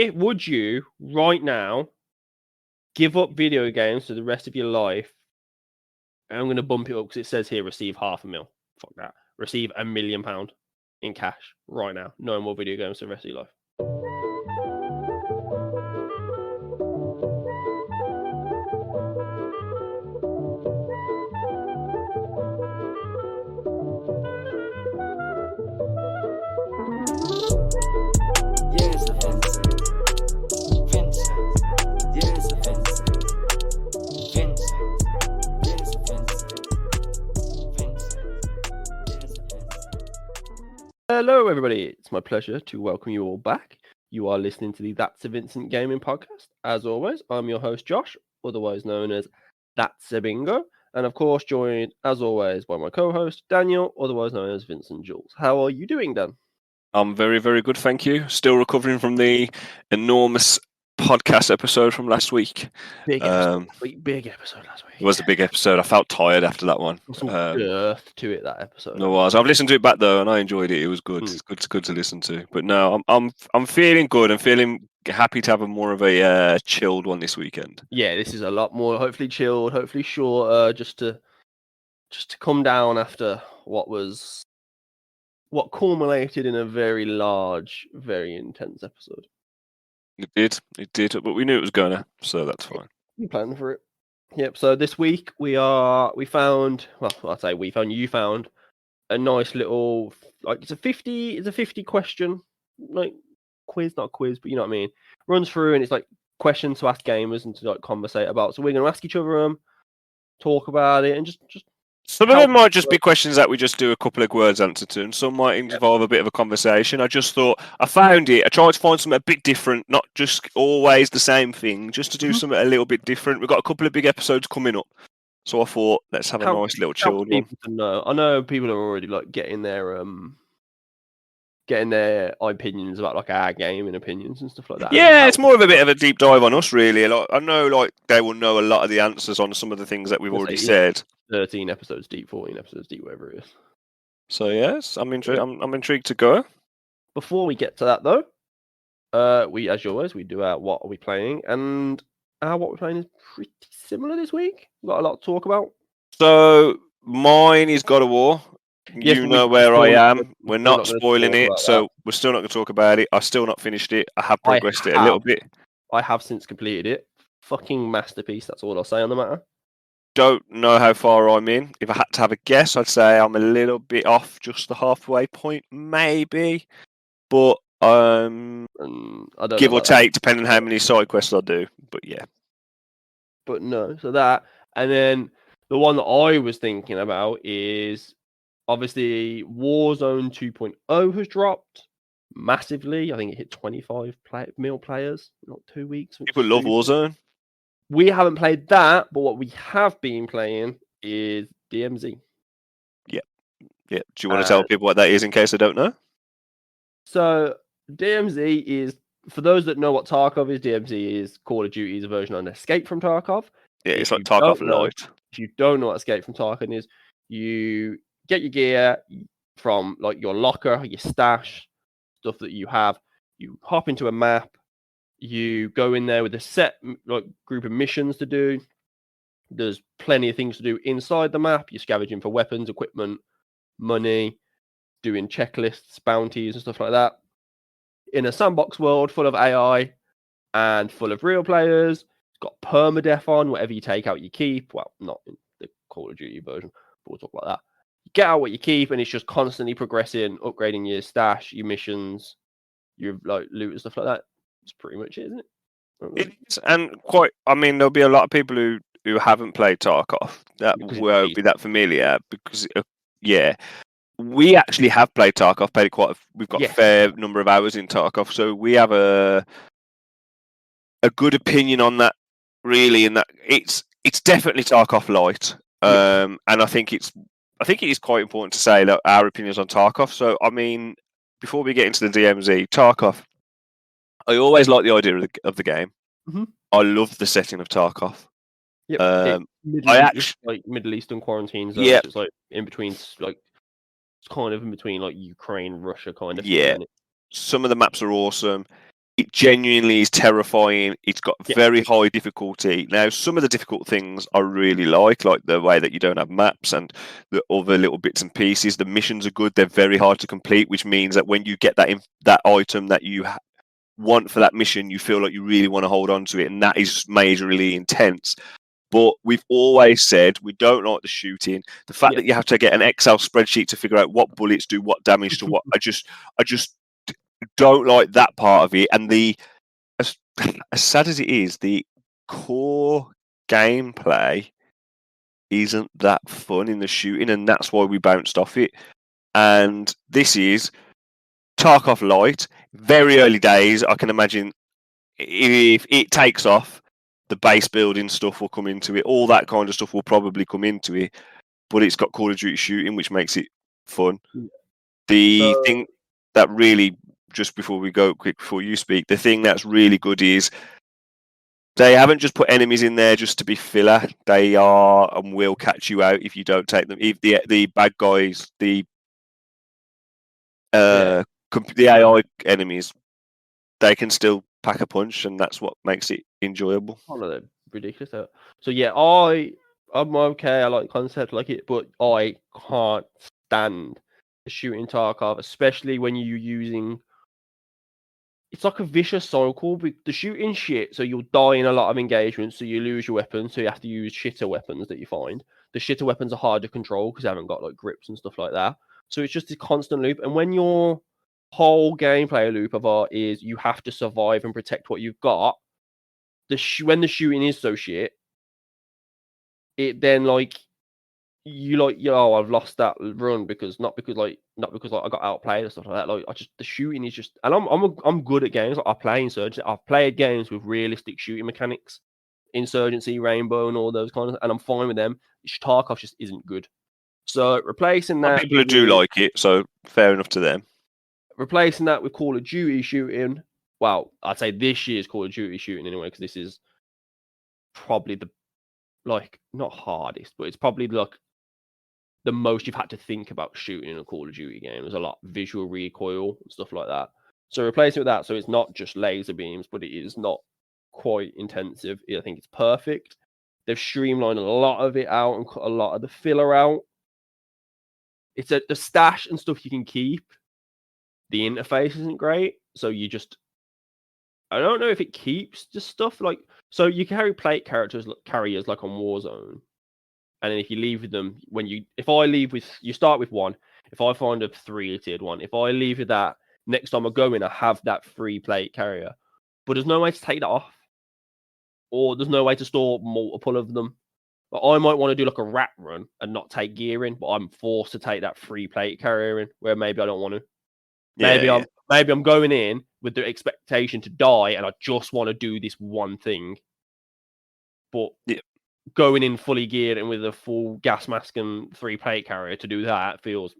would you right now give up video games for the rest of your life? And I'm going to bump it up because it says here receive $500,000. Fuck that. Receive £1 million in cash right now. No more video games for the rest of your life. Hello, everybody. It's my pleasure to welcome you all back. You are listening to the That's a Vincent Gaming Podcast. As always, I'm your host, Josh, otherwise known as ThatsABingo. And of course, joined, as always, by my co-host, Daniel, otherwise known as Vincentjules. How are you doing, Dan? I'm very, very good, thank you. Still recovering from the enormous podcast episode from last week. Big episode last week. It was a big episode. I felt tired after that one. Some girth to it, that episode. No, was. I've listened to it back though, and I enjoyed it. It was good. It's good to listen to. But no, I'm feeling good. I'm feeling happy to have more of a chilled one this weekend. Yeah, this is a lot more hopefully chilled, hopefully shorter, just to come down after what culminated in a very large, very intense episode. It did, but we knew it was gonna, so that's fine. We planned for it. Yep. So this week you found a nice little, like, it's a 50 question, like, quiz, not quiz, but you know what I mean. Runs through and it's like questions to ask gamers and to like conversate about. So we're gonna ask each other talk about it, and just some of them might just be questions that we just do a couple of words answer to, and some might involve a bit of a conversation. I just thought, I tried to find something a bit different, not just always the same thing, just to do something a little bit different. We've got a couple of big episodes coming up, so I thought, let's have a nice little chilled one. I know people are already like getting their opinions about like our game and opinions and stuff like that. Yeah, it's more of a bit of a deep dive on us, really. Like, I know, like, they will know a lot of the answers on some of the things that we've already said. 13 episodes deep, 14 episodes deep, whatever it is. So yes, I'm intrigued. I'm intrigued to go. Before we get to that, though, we, as always, we do our what are we playing, and our what we're playing is pretty similar this week. We've got a lot to talk about. So mine is God of War. Yes, you know where I am. We're not spoiling it, so we're still not going to talk about it. I've still not finished it. I have progressed it a little bit. I have since completed it. Fucking masterpiece. That's all I'll say on the matter. Don't know how far I'm in. If I had to have a guess, I'd say I'm a little bit off just the halfway point, maybe. But I don't give or take, depending on how many side quests I do. But yeah. But no, so that, and then the one that I was thinking about is obviously Warzone 2.0 has dropped massively. I think it hit 25 million players in like 2 weeks. People love Warzone. We haven't played that, but what we have been playing is DMZ. Yeah. Do you want to tell people what that is in case they don't know? So DMZ is, for those that know what Tarkov is, DMZ is Call of Duty's version on Escape from Tarkov. Yeah, it's like Tarkov Light. If you don't know what Escape from Tarkov is, you get your gear from like your locker, your stash, stuff that you have. You hop into a map. You go in there with a set like group of missions to do. There's plenty of things to do inside the map. You're scavenging for weapons, equipment, money, doing checklists, bounties, and stuff like that. In a sandbox world full of AI and full of real players, it's got permadeath on. Whatever you take out, you keep. Well, not in the Call of Duty version, but we'll talk about that. You get out what you keep, and it's just constantly progressing, upgrading your stash, your missions, your like loot and stuff like that. It's pretty much it, isn't it? It is, and quite. I mean, there'll be a lot of people who haven't played Tarkov that won't be that familiar because, we actually have played Tarkov. Played it we've got a fair number of hours in Tarkov, so we have a good opinion on that. Really, in that it's definitely Tarkov Light, and I think it is quite important to say that our opinions on Tarkov. So, I mean, before we get into the DMZ, Tarkov. I always like the idea of the game. Mm-hmm. I love the setting of Tarkov. Yep. Like Middle Eastern quarantine zone. It's like in between, like it's kind of in between like Ukraine, Russia kind of. Yeah. Some of the maps are awesome. it genuinely is terrifying. It's got very high difficulty. Now, some of the difficult things I really like the way that you don't have maps and the other little bits and pieces. The missions are good. They're very hard to complete, which means that when you get that item that you want for that mission, you feel like you really want to hold on to it, and that is majorly intense. But we've always said we don't like the shooting. The fact that you have to get an Excel spreadsheet to figure out what bullets do what damage to what, I just don't like that part of it. And as sad as it is, the core gameplay isn't that fun in the shooting, and that's why we bounced off it. And this is Tarkov Light, very early days. I can imagine if it takes off, the base building stuff will come into it. All that kind of stuff will probably come into it. But it's got Call of Duty shooting, which makes it fun. The thing that really, just before we go, quick before you speak, the thing that's really good is they haven't just put enemies in there just to be filler. They are and will catch you out if you don't take them. If the bad guys, the AI enemies, they can still pack a punch, and that's what makes it enjoyable. Oh no, they're ridiculous. So yeah, I'm okay. I like the concept, like it, but I can't stand the shooting Tarkov, especially when you're using. It's like a vicious cycle. The shooting shit, so you'll die in a lot of engagements, so you lose your weapons, so you have to use shitter weapons that you find. The shitter weapons are hard to control because they haven't got like grips and stuff like that. So it's just a constant loop. And when your whole gameplay loop of art is you have to survive and protect what you've got, when the shooting is so shit, it then like I've lost that run because not because I got outplayed or stuff like that. Like the shooting is just, and I'm good at games. Like, I play Insurgency. I've played games with realistic shooting mechanics, Insurgency, Rainbow, and all those kinds of, and I'm fine with them. Tarkov just isn't good. So replacing that, people who do like it, so fair enough to them. Replacing that with Call of Duty shooting. Well, I'd say this year's Call of Duty shooting anyway, because this is probably the not hardest, but it's probably like the most you've had to think about shooting in a Call of Duty game. There's a lot of visual recoil and stuff like that. So replace it with that, so it's not just laser beams, but it is not quite intensive. I think it's perfect. They've streamlined a lot of it out and cut a lot of the filler out. It's the stash and stuff you can keep. The interface isn't great, so I don't know if it keeps the stuff like, so you carry plate carriers like on Warzone, and then if you leave with them, if I leave with, you start with one. If I find a 3-tiered one, if I leave with that, next time I go in, I have that free plate carrier, but there's no way to take that off, or there's no way to store multiple of them. But I might want to do like a rat run and not take gear in, but I'm forced to take that free plate carrier in, where maybe I don't want to. Maybe I'm going in with the expectation to die, and I just want to do this one thing. But going in fully geared and with a full gas mask and 3 plate carrier to do that feels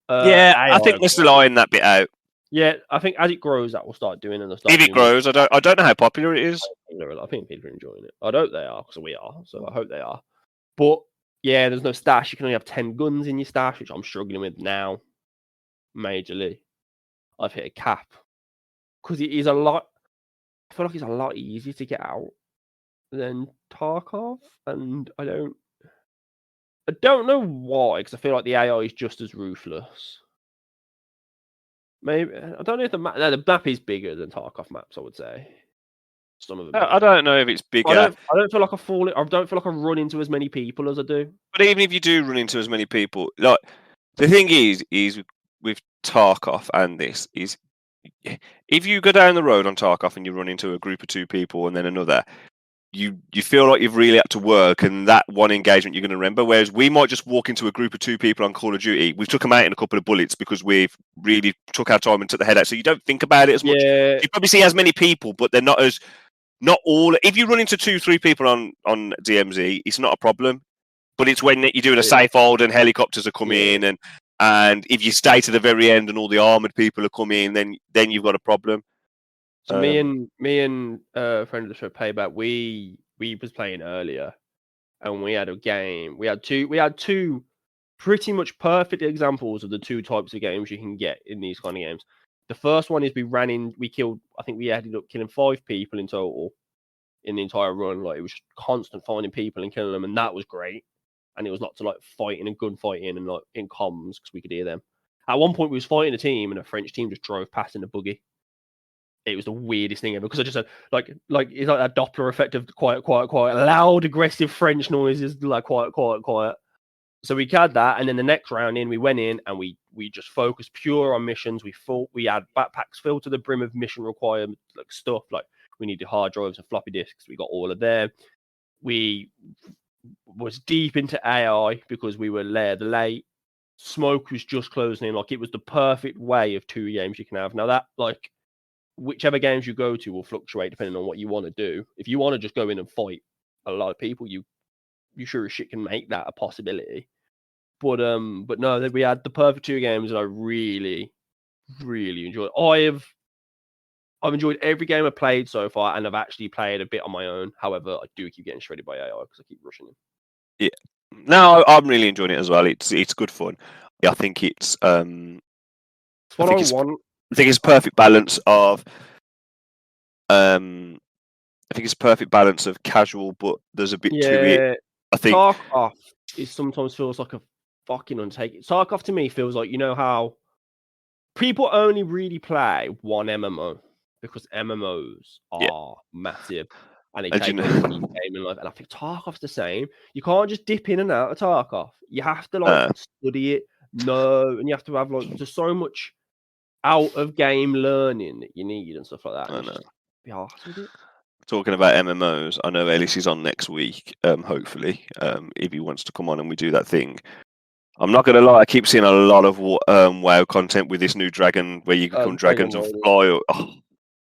I think they're still eyeing that bit out. Yeah, I think as it grows, that will start doing, and if it grows, I don't know how popular it is. I think people are enjoying it. I hope they are, because we are. So I hope they are. But yeah, there's no stash. You can only have 10 guns in your stash, which I'm struggling with now, majorly. I've hit a cap because it is a lot. I feel like it's a lot easier to get out than Tarkov, and I don't know why, because I feel like the AI is just as ruthless. Maybe I don't know if the map is bigger than Tarkov maps. I would say some of them. I don't know if it's bigger. I don't feel like I don't feel like I run into as many people as I do. But even if you do run into as many people, like the thing is with Tarkov and this is, if you go down the road on Tarkov and you run into a group of 2 people and then another, you feel like you've really had to work, and that one engagement you're going to remember. Whereas we might just walk into a group of 2 people on Call of Duty. We've took them out in a couple of bullets because we've really took our time and took the head out. So you don't think about it as much. You probably see as many people, but they're not all. If you run into 2-3 people on DMZ, it's not a problem. But it's when you're doing a safe hold and helicopters are coming in, and if you stay to the very end and all the armored people are coming, then you've got a problem. So me and a friend of the show, Payback, we was playing earlier, and we had a game. We had two pretty much perfect examples of the 2 types of games you can get in these kind of games. The first one is we killed. I think we ended up killing 5 people in total in the entire run. Like it was just constant finding people and killing them, and that was great. And it was lots of like fighting and gunfighting and like in comms because we could hear them. At one point, we was fighting a team, and a French team just drove past in a buggy. It was the weirdest thing ever because I just had like it's like that Doppler effect of quiet, loud, aggressive French noises, like quiet. So we had that, and then the next round we went in and we just focused pure on missions. We had backpacks filled to the brim of mission required like stuff, like we needed hard drives and floppy disks. We got all of them. We was deep into AI because we were there late. Smoke was just closing in. Like it was the perfect way of 2 games you can have. Now that like whichever games you go to will fluctuate depending on what you want to do. If you want to just go in and fight a lot of people, you sure as shit can make that a possibility. But no, we had the perfect 2 games, and I really, really enjoyed it. I've enjoyed every game I've played so far, and I've actually played a bit on my own. However, I do keep getting shredded by AI because I keep rushing them. Yeah, no, I'm really enjoying it as well. It's good fun. I think it's what I want. I think it's a perfect balance of I think it's a perfect balance of casual, but there's a bit to it. I think Tarkov sometimes feels like a fucking undertaking. Tarkov to me feels like, you know how people only really play one MMO because MMOs are massive and they take over the gaming life. And I think Tarkov's the same. You can't just dip in and out of Tarkov. You have to like study it, know, and you have to have like there's so much out of game learning that you need and stuff like that. I know. Be harsh with it. Talking about MMOs, I know Ellis is on next week. Hopefully, if he wants to come on and we do that thing. I'm not gonna lie, I keep seeing a lot of WoW content with this new dragon where you can become dragons and fly. Oh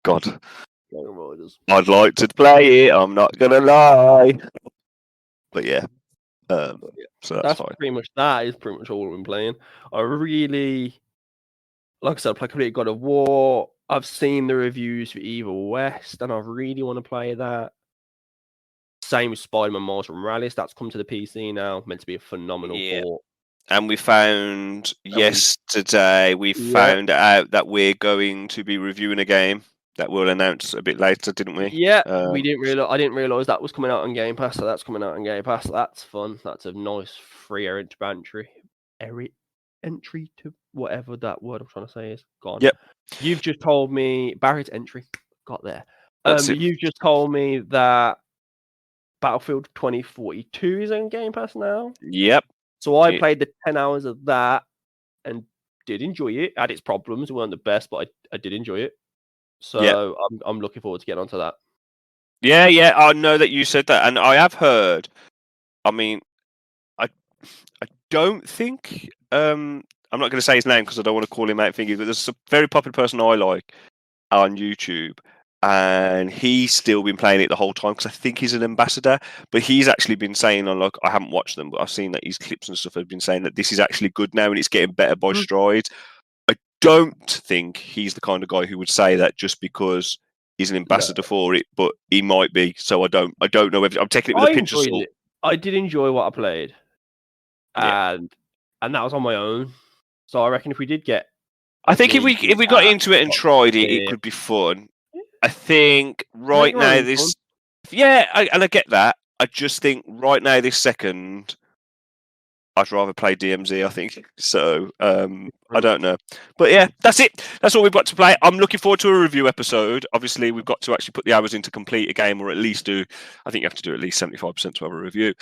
God, Dragon Riders. I'd like to play it. I'm not gonna lie, but yeah. So that's fine. That is pretty much all I've been playing. I really, like I said, I play complete God of War. I've seen the reviews for Evil West, and I really want to play that. Same with Spider-Man Miles Morales. That's come to the PC now. Meant to be a phenomenal port. And we found yesterday, found out that we're going to be reviewing a game that we'll announce a bit later, didn't we? Yeah, we didn't realize. I didn't realize that was coming out on Game Pass. So that's coming out on Game Pass. That's fun. That's a nice free entry to whatever that word I'm trying to say is. Gone. Yep. You've just told me Barrett's entry. Got there. That's it. You've just told me that Battlefield 2042 is on Game Pass now. Yep. So I played the 10 hours of that and did enjoy it. Had its problems, weren't the best, but I did enjoy it. So I'm looking forward to getting onto that. Yeah. I know that you said that, and I have heard. I mean, I don't think I'm not going to say his name because I don't want to call him out thingy, but there's a very popular person I like on YouTube, and he's still been playing it the whole time because I think he's an ambassador, but he's actually been saying on like I haven't watched them, but I've seen that his clips and stuff have been saying that this is actually good now and it's getting better by strides. I don't think he's the kind of guy who would say that just because he's an ambassador for it, but he might be. So I don't know if I'm taking it with a pinch of salt. I did enjoy what I played. And that was on my own. So I reckon if we did get, I think if we got into it and tried it, it could be fun. I think right now this, and I get that. I just think right now this second, I'd rather play DMZ. I think so. I don't know, but yeah, that's it. That's all we've got to play. I'm looking forward to a review episode. Obviously, we've got to actually put the hours in to complete a game, or at least do. I think you have to do at least 75% to have a review.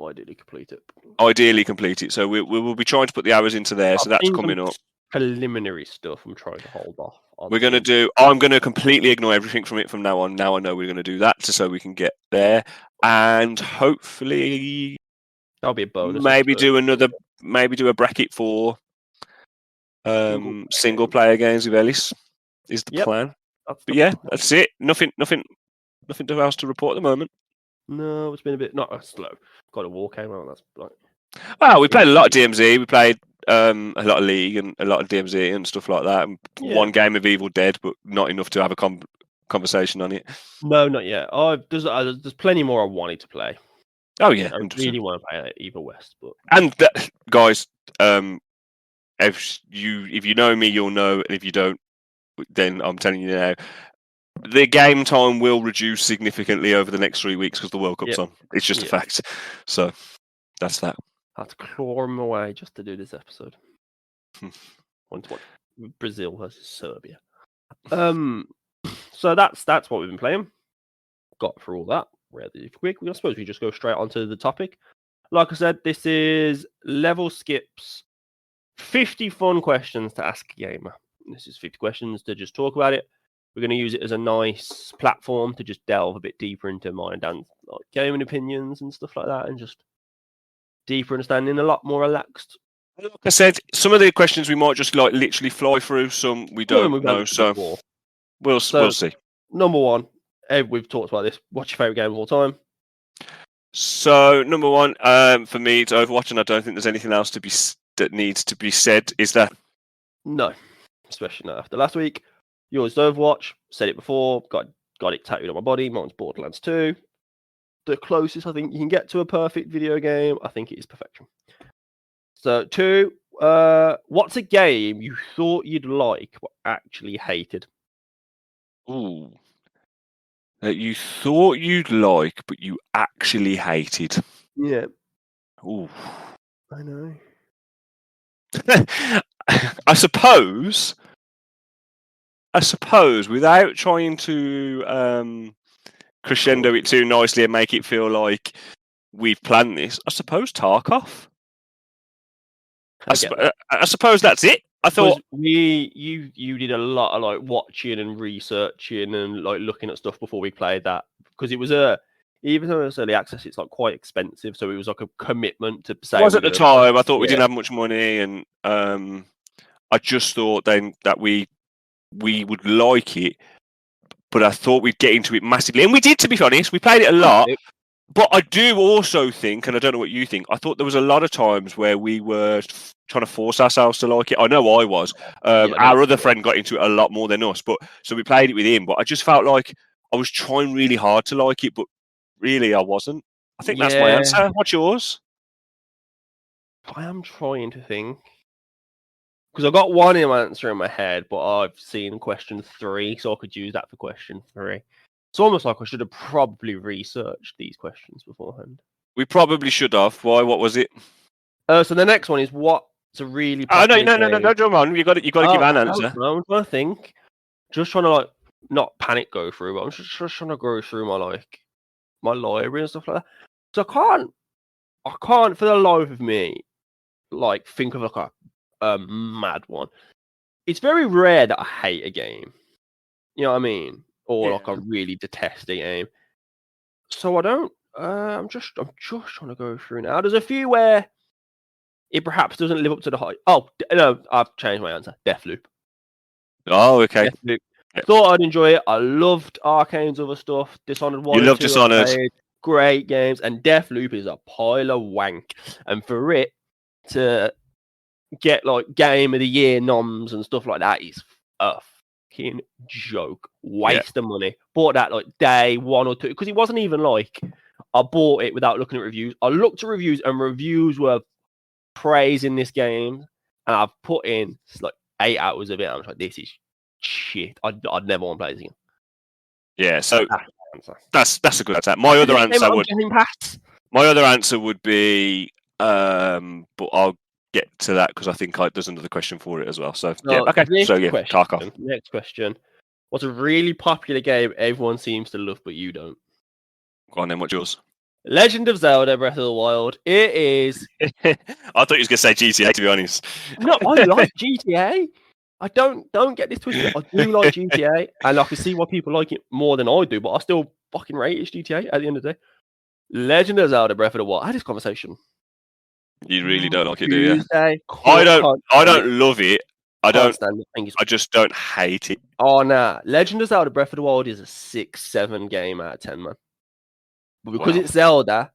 Ideally complete it. Ideally complete it. So we will be trying to put the hours into there. So that's coming up. Preliminary stuff. I'm trying to hold off. I'm going to completely ignore everything from it from now on. Now I know we're going to do that so we can get there, and hopefully that'll be a bonus. Maybe do a bracket for single player games with Ellis is the plan. But yeah, that's it. Nothing else to report at the moment. No, it's been a bit not slow. God of War came out. That's like. Well, we played a lot of DMZ. We played a lot of League and a lot of DMZ and stuff like that. One game of Evil Dead, but not enough to have a conversation on it. No, not yet. There's plenty more I wanted to play. Oh yeah, I really want to play Evil West, but guys, if you know me, you'll know, and if you don't, then I'm telling you now, the game time will reduce significantly over the next 3 weeks because the World Cup's on. It's just a fact. So that's that. I had to claw him away just to do this episode. Want to watch Brazil versus Serbia. So that's what we've been playing. Got through all that really quick. I suppose we just go straight onto the topic. Like I said, this is Level Skips 50 fun questions to ask a gamer. This is 50 questions to just talk about it. We're going to use it as a nice platform to just delve a bit deeper into mine and Dan's gaming opinions and stuff like that, and just deeper understanding, a lot more relaxed. Like I said, some of the questions we might just literally fly through. Some we don't know. So we'll see. Number one, we've talked about this. What's your favorite game of all time? So number one, for me, it's Overwatch, and I don't think there's anything else that needs to be said. Is there? No, especially not after last week. Yours is Overwatch. Said it before. Got it tattooed on my body. Mine's Borderlands 2. The closest I think you can get to a perfect video game. I think it is perfection. So 2. What's a game you thought you'd like but actually hated? Ooh. That you thought you'd like but you actually hated. Yeah. Ooh. I know. I suppose, without trying to crescendo it too nicely and make it feel like we've planned this, I suppose Tarkov. I suppose that's it. I thought you did a lot of like watching and researching and like looking at stuff before we played that, because it was even though it's early access, it's like quite expensive, so it was like a commitment to say. It was at the time. I thought we didn't have much money, and I just thought then that we would like it, but I thought we'd get into it massively, and we did. To be honest, we played it a lot. But I do also think, and I don't know what you think, I thought there was a lot of times where we were trying to force ourselves to like it. I know I was. Our other friend got into it a lot more than us, but so we played it with him. But I just felt like I was trying really hard to like it, but really I wasn't. I think that's my answer. What's yours? I am trying to think, because I got one answer in my head, but I've seen question 3, so I could use that for question 3. It's almost like I should have probably researched these questions beforehand. We probably should have. Why? What was it? So the next one is what's a really no, jump on. You got to give an answer. I'm trying to think. Just trying to like not panic go through, but I'm just trying to go through my library and stuff like that. So I can't for the life of me like think of like a mad one. It's very rare that I hate a game. You know what I mean? Or like I really detest a game. So I don't. I'm just trying to go through now. There's a few where it perhaps doesn't live up to the hype. Oh no, I've changed my answer. Deathloop. Oh, okay. Deathloop. Thought I'd enjoy it. I loved Arcane's other stuff. Dishonored 1 You love Dishonored. Great games, and Deathloop is a pile of wank. And for it to get like Game of the Year noms and stuff like that is a fucking joke. Waste of money. Bought that like day 1 or 2, because it wasn't even like I bought it without looking at reviews. I looked at reviews, and reviews were praising this game, and I've put in like 8 hours of it. I'm like, this is shit. I'd never want to play this again. Yeah, so that's a good answer. My other answer would be, but I'll get to that because I think there's another question for it as well. So okay. So Tarkov. Next question. What's a really popular game everyone seems to love but you don't? Go on then. What's yours? Legend of Zelda: Breath of the Wild. It is. I thought you was gonna say GTA. To be honest. No, I like GTA. I don't get this twisted. I do like GTA, and I can see why people like it more than I do. But I still fucking rate it GTA at the end of the day. Legend of Zelda: Breath of the Wild. I had this conversation. You really don't like it, do you? I don't love it. I just don't hate it. Oh nah, Legend of Zelda: Breath of the Wild is a 6-7 game out of 10, man. But because it's Zelda,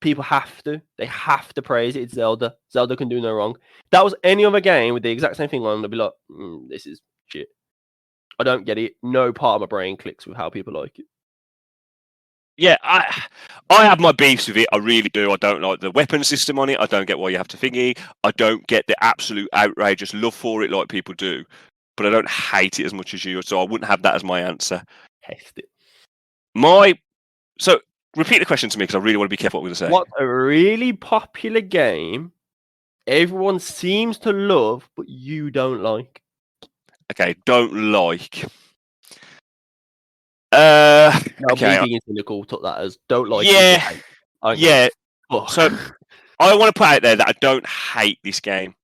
people have to praise it. It's Zelda. Zelda can do no wrong. If that was any other game with the exact same thing on, they'd be like, this is shit. I don't get it. No part of my brain clicks with how people like it. yeah, I have my beefs with it. I really do. I don't like the weapon system on it. I don't get why you have to thingy. I don't get the absolute outrageous love for it like people do. But I don't hate it as much as you, so I wouldn't have that as my answer. Test it. So repeat the question to me because I really want to be careful what we're going to say. What's a really popular game everyone seems to love, but you don't like? Okay, don't like. No, okay. me being cynical took that as don't like. Yeah, yeah. Oh. So I want to put out there that I don't hate this game,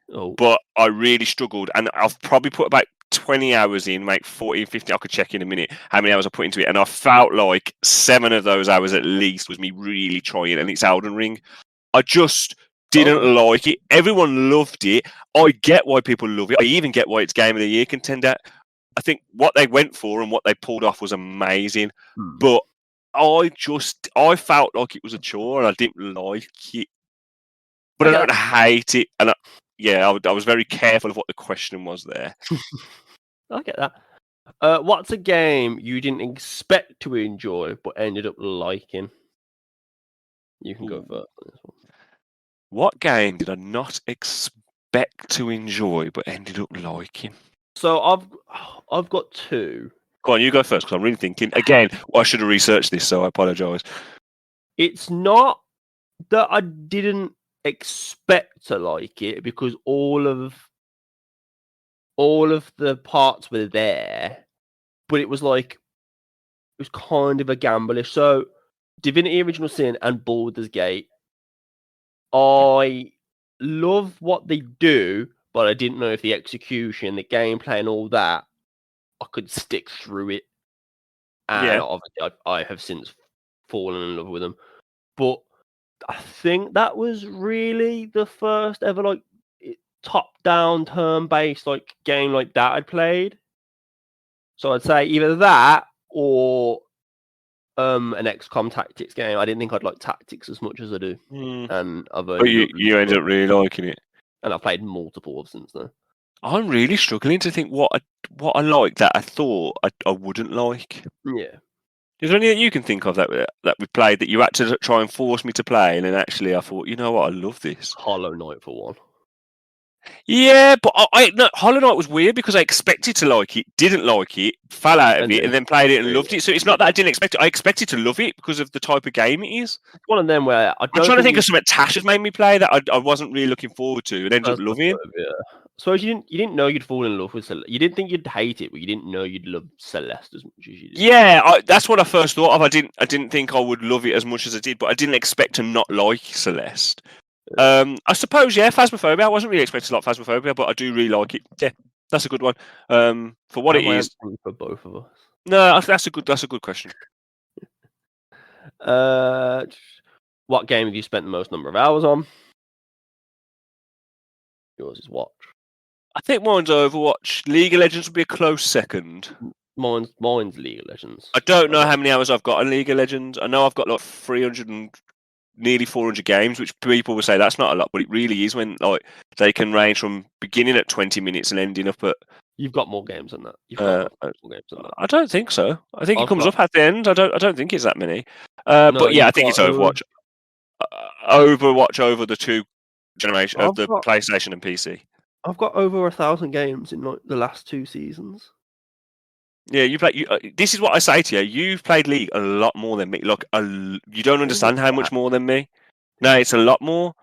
but I really struggled, and I've probably put about 20 hours in, like 40, 50. I could check in a minute how many hours I put into it, and I felt like 7 of those hours at least was me really trying, and it's Elden Ring. I just didn't like it. Everyone loved it. I get why people love it. I even get why it's Game of the Year contender. I think what they went for and what they pulled off was amazing, but I felt like it was a chore, and I didn't like it. But I don't hate it, and I was very careful of what the question was there. I get that. What's a game you didn't expect to enjoy but ended up liking? You can go first on this one. What game did I not expect to enjoy but ended up liking? So I've got 2. Go on, you go first because I'm really thinking. Again, I should have researched this, so I apologise. It's not that I didn't expect to like it because all of the parts were there, but it was kind of a gamblish. So Divinity Original Sin and Baldur's Gate, I love what they do, but I didn't know if the execution, the gameplay, and all that, I could stick through it. And obviously, I have since fallen in love with them. But I think that was really the first ever top-down, turn-based game like that I'd played. So I'd say either that or an XCOM Tactics game. I didn't think I'd like Tactics as much as I do. And I've you ended up really liking it. And I've played multiple since then. I'm really struggling to think what I like that I thought I wouldn't like. Yeah. Is there any that you can think of that we played that you had to try and force me to play, and then actually I thought, you know what, I love this? Hollow Knight for one. Yeah, but no, Hollow Knight was weird because I expected to like it, didn't like it, fell out of it, and then played it and loved it. So it's not that I didn't expect it. I expected to love it because of the type of game it is. It's one of them where I'm trying to think of something Tash has made me play that I wasn't really looking forward to and ended up loving. Yeah. So you didn't know you'd fall in love with Celeste. You didn't think you'd hate it, but you didn't know you'd love Celeste as much as you did. Yeah, that's what I first thought of. I didn't think I would love it as much as I did, but I didn't expect to not like Celeste. I suppose, Phasmophobia. I wasn't really expecting a lot of Phasmophobia, but I do really like it. Yeah, that's a good one. For what it is, for both of us. No, that's a good question. What game have you spent the most number of hours on? Yours is Watch. I think mine's Overwatch. League of Legends would be a close second. Mine's League of Legends. I don't know how many hours I've got on League of Legends. I know I've got like 300 and nearly 400 games, which people will say that's not a lot, but it really is when they can range from beginning at 20 minutes and ending up at. You've got more games than that. More games than that. I don't think so. I think it comes up at the end. I don't think it's that many. But yeah, I think it's Overwatch. Overwatch over the 2 generation of the PlayStation and PC. I've got over 1,000 games in the last 2 seasons. Yeah, this is what I say to you. You've played League a lot more than me. Look, you don't understand how much more than me. No, it's a lot more.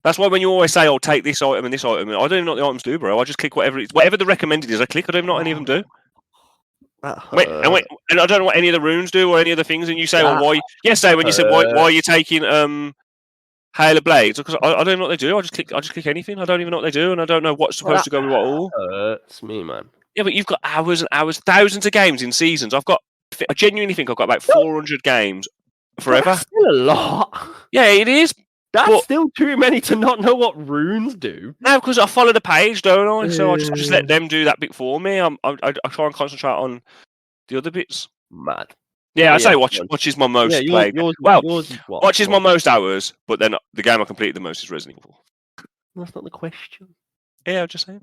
That's why when you always say, "I'll take this item and this item," I don't even know what the items do, bro. I just click whatever the recommended is. I click. I don't even know what any of them do. And I don't know what any of the runes do or any of the things. And you say, "Well, why?" Yesterday when you said, "Why are you taking Hail of Blades?" Because I don't know what they do. I just click anything. I don't even know what they do, and I don't know what's supposed to go with what all. Hurts me, man. Yeah, but you've got hours and hours, thousands of games in seasons. I genuinely think I've got about 400 games forever. That's still a lot. Yeah, it is. That's still too many to not know what runes do. No, because I follow the page, don't I? So I just let them do that bit for me. I try and concentrate on the other bits. Mad. Yeah, I say Watch is my most played. Watch is my most hours, but then the game I completed the most is Resident Evil. That's not the question. Yeah, I'm just saying.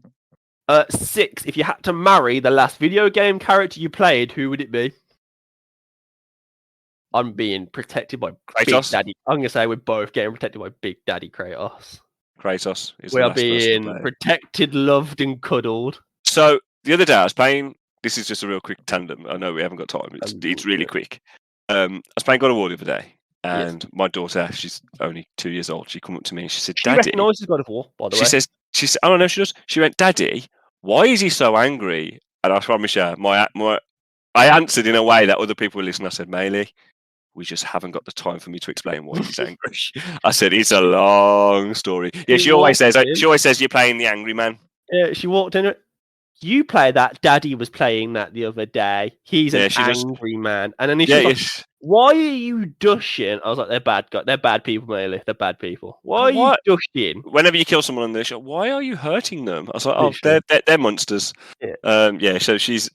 6. If you had to marry the last video game character you played, who would it be? I'm being protected by Kratos? Big Daddy. I'm gonna say we're both getting protected by Big Daddy Kratos. Kratos is We the are last person to being play. protected, loved, and cuddled. So the other day I was playing. This is just a real quick tandem. I know we haven't got time. It's really quick. I was playing God of War the other day, and my daughter, she's only 2 years old. She come up to me and she said, She "Daddy," recognises God of War, by the way. she said, "Oh no, she does." She went, "Daddy, why is he so angry?" And I promise you, I answered in a way that other people were listening. I said, "Maylee, we just haven't got the time for me to explain why he's angry." I said, "It's a long story." Yeah, she always says you're playing the angry man. Yeah, she walked in. You play that. Daddy was playing that the other day. He's an angry man. And then she's like, "Why are you dushing?" I was like, "They're bad guys. They're bad people, Maylee. They're bad people. Why are you dushing?" Whenever you kill someone on this show, why are you hurting them? I was like, "Oh, they're monsters." Yeah. So she's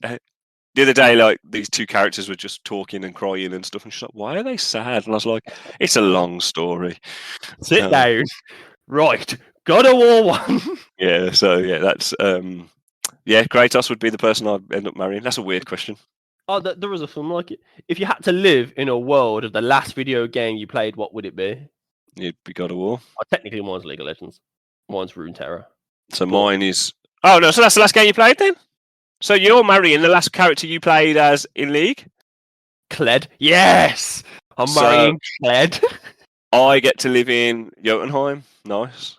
the other day, like these two characters were just talking and crying and stuff, and she's like, "Why are they sad?" And I was like, "It's a long story." Sit down. Right. God of War 1. Yeah. So yeah, that's Kratos would be the person I'd end up marrying. That's a weird question. Oh, there was a film like it. If you had to live in a world of the last video game you played, what would it be? It'd be God of War. Oh, technically, mine's League of Legends. Mine's Runeterra. So mine is. Oh no! So that's the last game you played then. So you're marrying the last character you played as in League. Kled. Yes, I'm marrying Kled. I get to live in Jotunheim. Nice.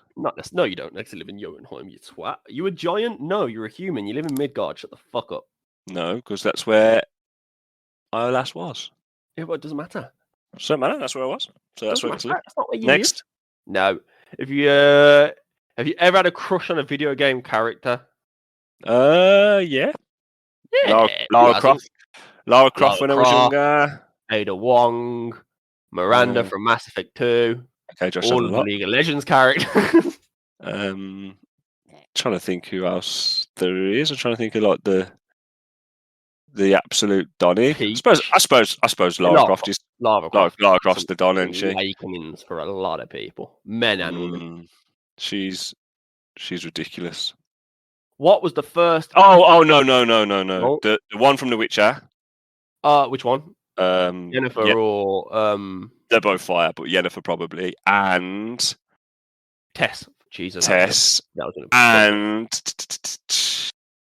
No, you don't actually live in Jotunheim, you twat. Are you a giant? No, you're a human. You live in Midgard. Shut the fuck up. No, because that's where I last was. Yeah, but it doesn't matter. Doesn't matter. That's where I was. So that's where I get to live. That's not where you Next. live. No. Have you ever had a crush on a video game character? Yeah. Lara Croft. Lara Croft when I was younger. Ada Wong. Miranda from Mass Effect 2. Okay, Josh, all of the League of Legends characters. Trying to think who else there is. I'm trying to think of like the absolute Donny. I suppose Lara Croft is Lara Croft's the Don, isn't she? Awakenings for a lot of people, men and women. She's ridiculous. What was the first? Oh no! The one from The Witcher. Which one? Yennefer or They're both fire, but Yennefer probably, and Tess. Jesus. Tess. And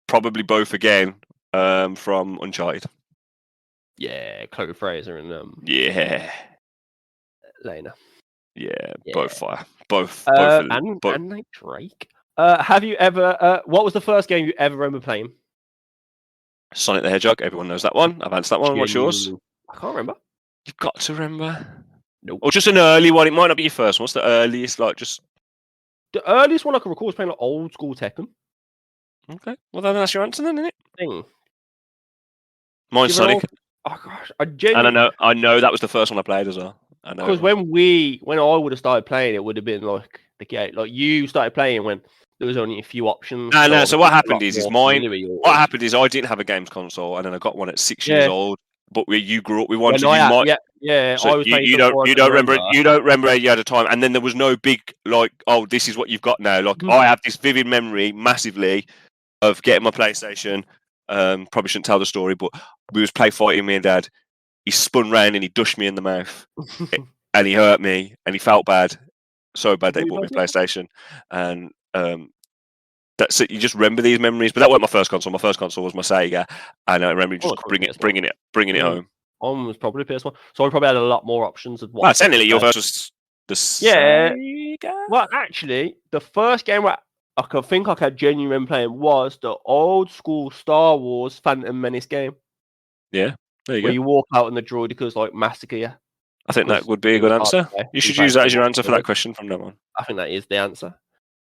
probably both again. From Uncharted. Yeah, Chloe Fraser and Yeah, Lena. Yeah, both fire. Both. And like Drake. Have you ever? What was the first game you ever remember playing? Sonic the Hedgehog. Everyone knows that one. I've answered that one. What's yours? I can't remember. You've got to remember. Nope. Or just an early one. It might not be your first one. What's the earliest? Like just the earliest one I can recall was playing like old school Tekken. Okay. Well, then that's your answer, then, isn't it? Thing. Mine's Sonic. Oh gosh, I know that was the first one I played as well. I know. Because when I would have started playing, it would have been like the game. Like you started playing when there was only a few options. No. So what happened is mine. What happened is I didn't have a games console, and then I got one at 6 years old. But you grew up. We wanted you. Yeah. So I was you don't remember. You don't remember you had a time, and then there was no big like, oh, this is what you've got now. Like I have this vivid memory, massively, of getting my PlayStation. Probably shouldn't tell the story, but we was play fighting, me and Dad. He spun round and he dushed me in the mouth, and he hurt me, and he felt bad, so bad they bought me a PlayStation, and that's it. You just remember these memories. But that wasn't my first console. My first console was my Sega, and I remember just bringing it home. Mine was probably PS1, so I probably had a lot more options of what. Well, technically, your first was the Sega. Well, actually, the first game I think I could genuinely remember playing was the old school Star Wars Phantom Menace game. Yeah, there you go. Where you walk out and the droidekas like massacre you. I think that would be a good answer. You should use that as your answer for that question from now on. I think that is the answer.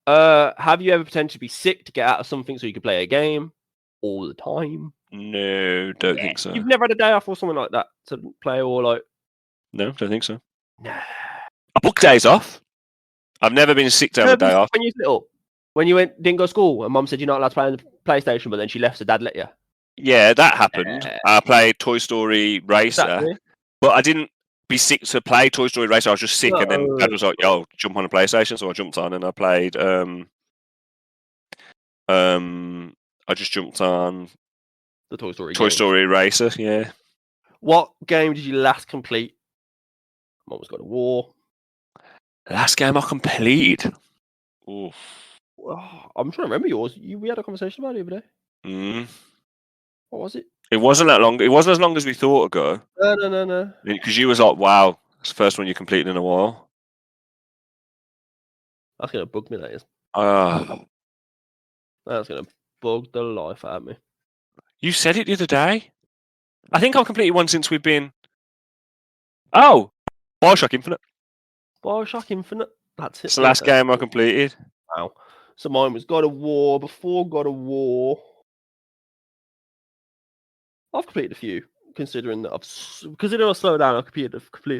Have you ever pretended to be sick to get out of something so you could play a game all the time? No, don't think so. You've never had a day off or something like that to play, or like? No, don't think so. Nah. I book days off. I've never been sick to have a day off. When you was little, when you didn't go to school, and Mum said you're not allowed to play on the PlayStation, but then she left, so Dad let you. Yeah, that happened. I played Toy Story Racer, but I didn't be sick to play Toy Story Racer. I was just sick, and then Dad was like, "Yo, jump on a PlayStation." So I jumped on and I played. I just jumped on the Toy Story Racer. Yeah. What game did you last complete? Mine was God of War. Last game I completed. Ooh. I'm trying to remember yours. We had a conversation about it the other day. What was it? It wasn't that long. It wasn't as long as we thought ago. No. Because you was like, "Wow, it's the first one you completed in a while." That's gonna bug me. That is. That's gonna bug the life out of me. You said it the other day. I think I've completed one since we've been. Oh, BioShock Infinite. BioShock Infinite. That's it. It's the last game I completed. Wow. So mine was God of War. Before God of War, I've completed a few. Considering I slowed down, I completed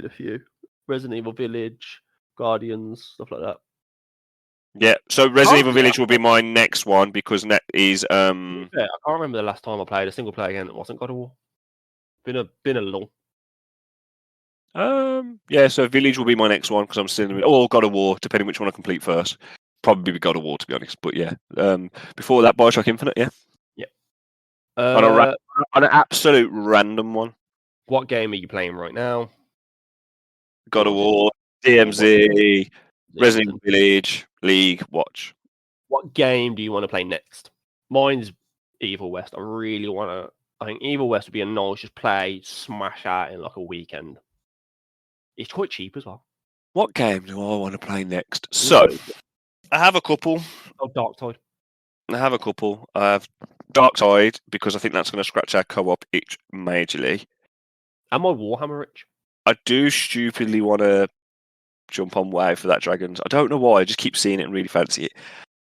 a few. Resident Evil Village, Guardians, stuff like that. Yeah. So Resident Evil Village will be my next one because I can't remember the last time I played a single player game that wasn't God of War. Been a long. Yeah, so Village will be my next one because I'm still in the middle. Or God of War, depending which one I complete first. Probably God of War, to be honest. But yeah, before that, BioShock Infinite, yeah. Yeah. On an absolute random one. What game are you playing right now? God of War, DMZ, Resident Evil Village, League, Watch. What game do you want to play next? Mine's Evil West. I think Evil West would be a nice just play, smash out in like a weekend. It's quite cheap as well. What game do I want to play next? So, I have a couple. Oh, Darktide. I have a couple. I have Darktide because I think that's going to scratch our co-op itch majorly. Am I Warhammer itch? I do stupidly want to jump on WoW for that Dragons. I don't know why. I just keep seeing it and really fancy it.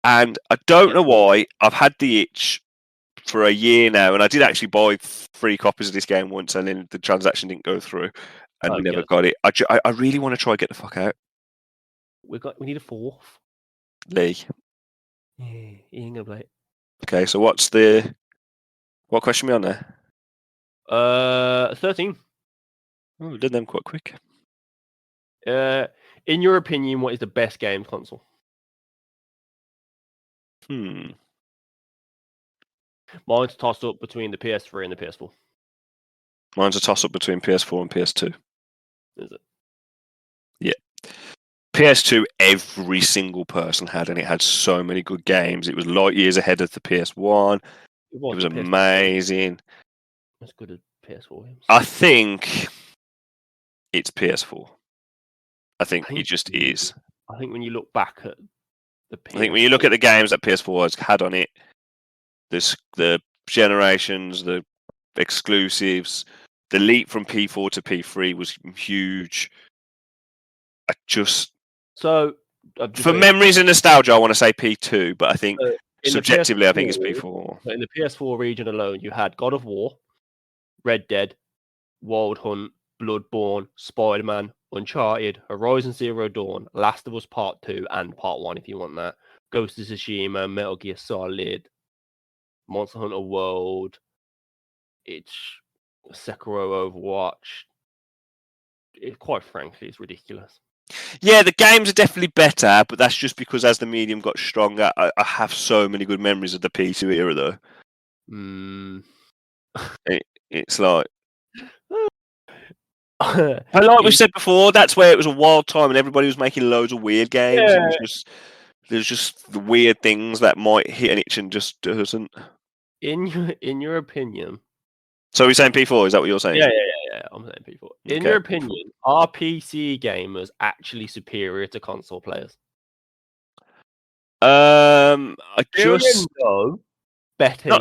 And I don't know why. I've had the itch for a year now, and I did actually buy 3 copies of this game once, and then the transaction didn't go through, and we never got it. I really want to try and get the fuck out. We need a 4th. Lee. Yeah, he ain't gonna play it. Okay, so what question are we on there? 13. Oh, we did them quite quick. In your opinion, what is the best game console? Mine's tossed up between the PS3 and the PS4. Mine's a toss-up between PS4 and PS2. Is it? Yeah. PS2, every single person had, and it had so many good games. It was light years ahead of the PS1. It was amazing. As good as PS4 games. I think it's PS4. I think it just is. I think when you look back at the PS4, I think when you look at the games that PS4 has had on it, the generations, the exclusives, the leap from P4 to P3 was huge. For memories and nostalgia, I want to say P2, but I think subjectively, I think it's P4. In the PS4 region alone, you had God of War, Red Dead, Wild Hunt, Bloodborne, Spider-Man, Uncharted, Horizon Zero Dawn, Last of Us Part 2 and Part 1 if you want that, Ghost of Tsushima, Metal Gear Solid, Monster Hunter World, it's Sekiro, Overwatch. Quite frankly, it's ridiculous. Yeah, the games are definitely better, but that's just because as the medium got stronger, I have so many good memories of the P2 era, though. It's like... But like we said before, that's where it was a wild time and everybody was making loads of weird games. Yeah. There's just the weird things that might hit an itch and just doesn't. In your opinion... So we're saying P4, is that what you're saying? Yeah, I'm saying P4. In your opinion, are PC gamers actually superior to console players? Better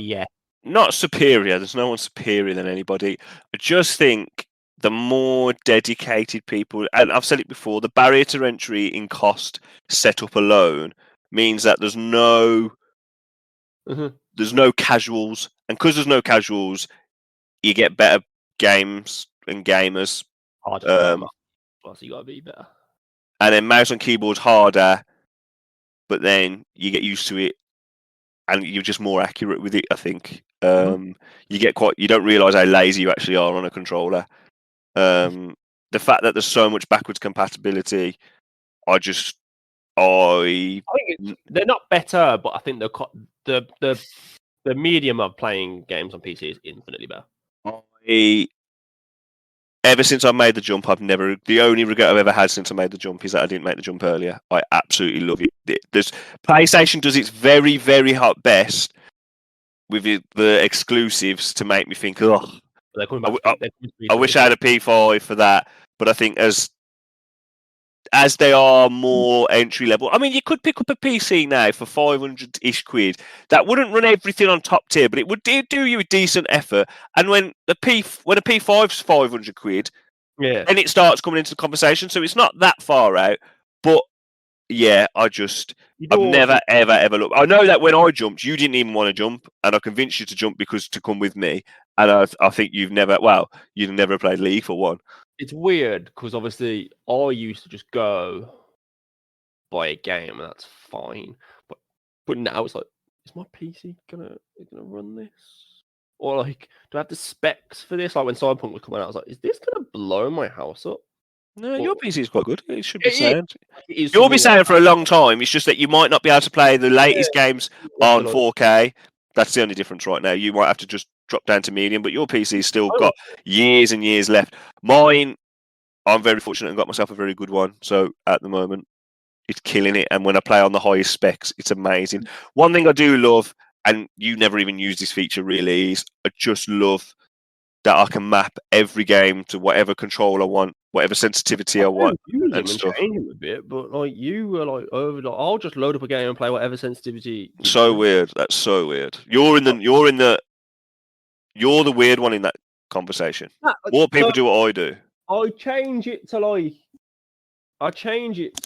yet. Not superior. There's no one superior than anybody. I just think the more dedicated people, and I've said it before, the barrier to entry in cost setup alone means that there's no casuals, and because there's no casuals, you get better games and gamers. So you gotta be better. And then mouse and keyboard's harder, but then you get used to it, and you're just more accurate with it. I think you don't realise how lazy you actually are on a controller. The fact that there's so much backwards compatibility, I think they're not better, but I think the medium of playing games on PC is infinitely better. Ever since I made the jump, the only regret I've ever had since I made the jump is that I didn't make the jump earlier. I absolutely love it. PlayStation does its very, very hot best with the exclusives to make me think, oh, I wish I had a P5 for that. But I think as they are more entry level, I mean, you could pick up a PC now for 500-ish quid. That wouldn't run everything on top tier, but it would do you a decent effort. And when a P5's 500 quid, then it starts coming into the conversation. So it's not that far out. But yeah, I've never, ever looked. I know that when I jumped, you didn't even want to jump, and I convinced you to jump to come with me. And I think you've never played League for one. It's weird because obviously I used to just go buy a game and that's fine, but now it's like, is my PC gonna run this? Or like, do I have the specs for this? Like when Cyberpunk was coming out, I was like, is this gonna blow my house up? No, your PC is quite good. It should be sound. You'll be sound for a long time. It's just that you might not be able to play the latest games on 4K. That's the only difference right now. You might have to just drop down to medium, but your PC's still got years and years left. Mine, I'm very fortunate and got myself a very good one. So at the moment, it's killing it. And when I play on the highest specs, it's amazing. One thing I do love, and you never even use this feature really, is I just love that I can map every game to whatever control I want, whatever sensitivity I want, and stuff. Change them a bit, but like you were like I'll just load up a game and play whatever sensitivity. So weird. That's so weird. You're the weird one in that conversation. More people do what I do. I change it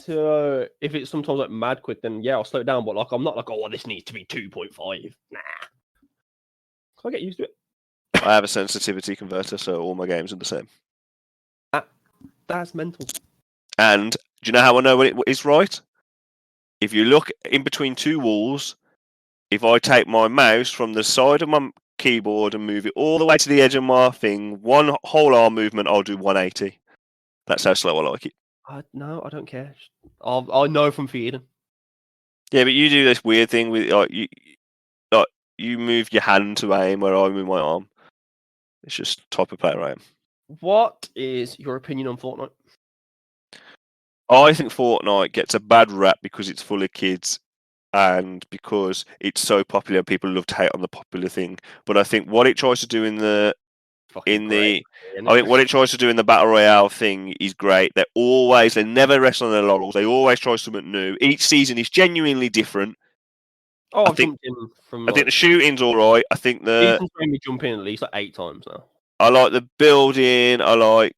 to if it's sometimes like mad quick, then yeah, I'll slow it down. But like I'm not like, oh, this needs to be 2.5. Nah, I get used to it. I have a sensitivity converter, so all my games are the same. That's mental. And do you know how I know when it is right? If you look in between two walls, if I take my mouse from the side of my keyboard and move it all the way to the edge of my thing, one whole arm movement, I'll do 180. That's how slow I like it. No, I don't care. I know from feeding. Yeah, but you do this weird thing with you move your hand to aim where I move my arm. It's just type of player I am. What is your opinion on Fortnite? I think Fortnite gets a bad rap because it's full of kids and because it's so popular. People love to hate on the popular thing. But I think what it tries to do what it tries to do in the Battle Royale thing is great. They never rest on their laurels. They always try something new. Each season is genuinely different. I think the shooting's all right. I think season's made me jump in at least like 8 times now. I like the building. Love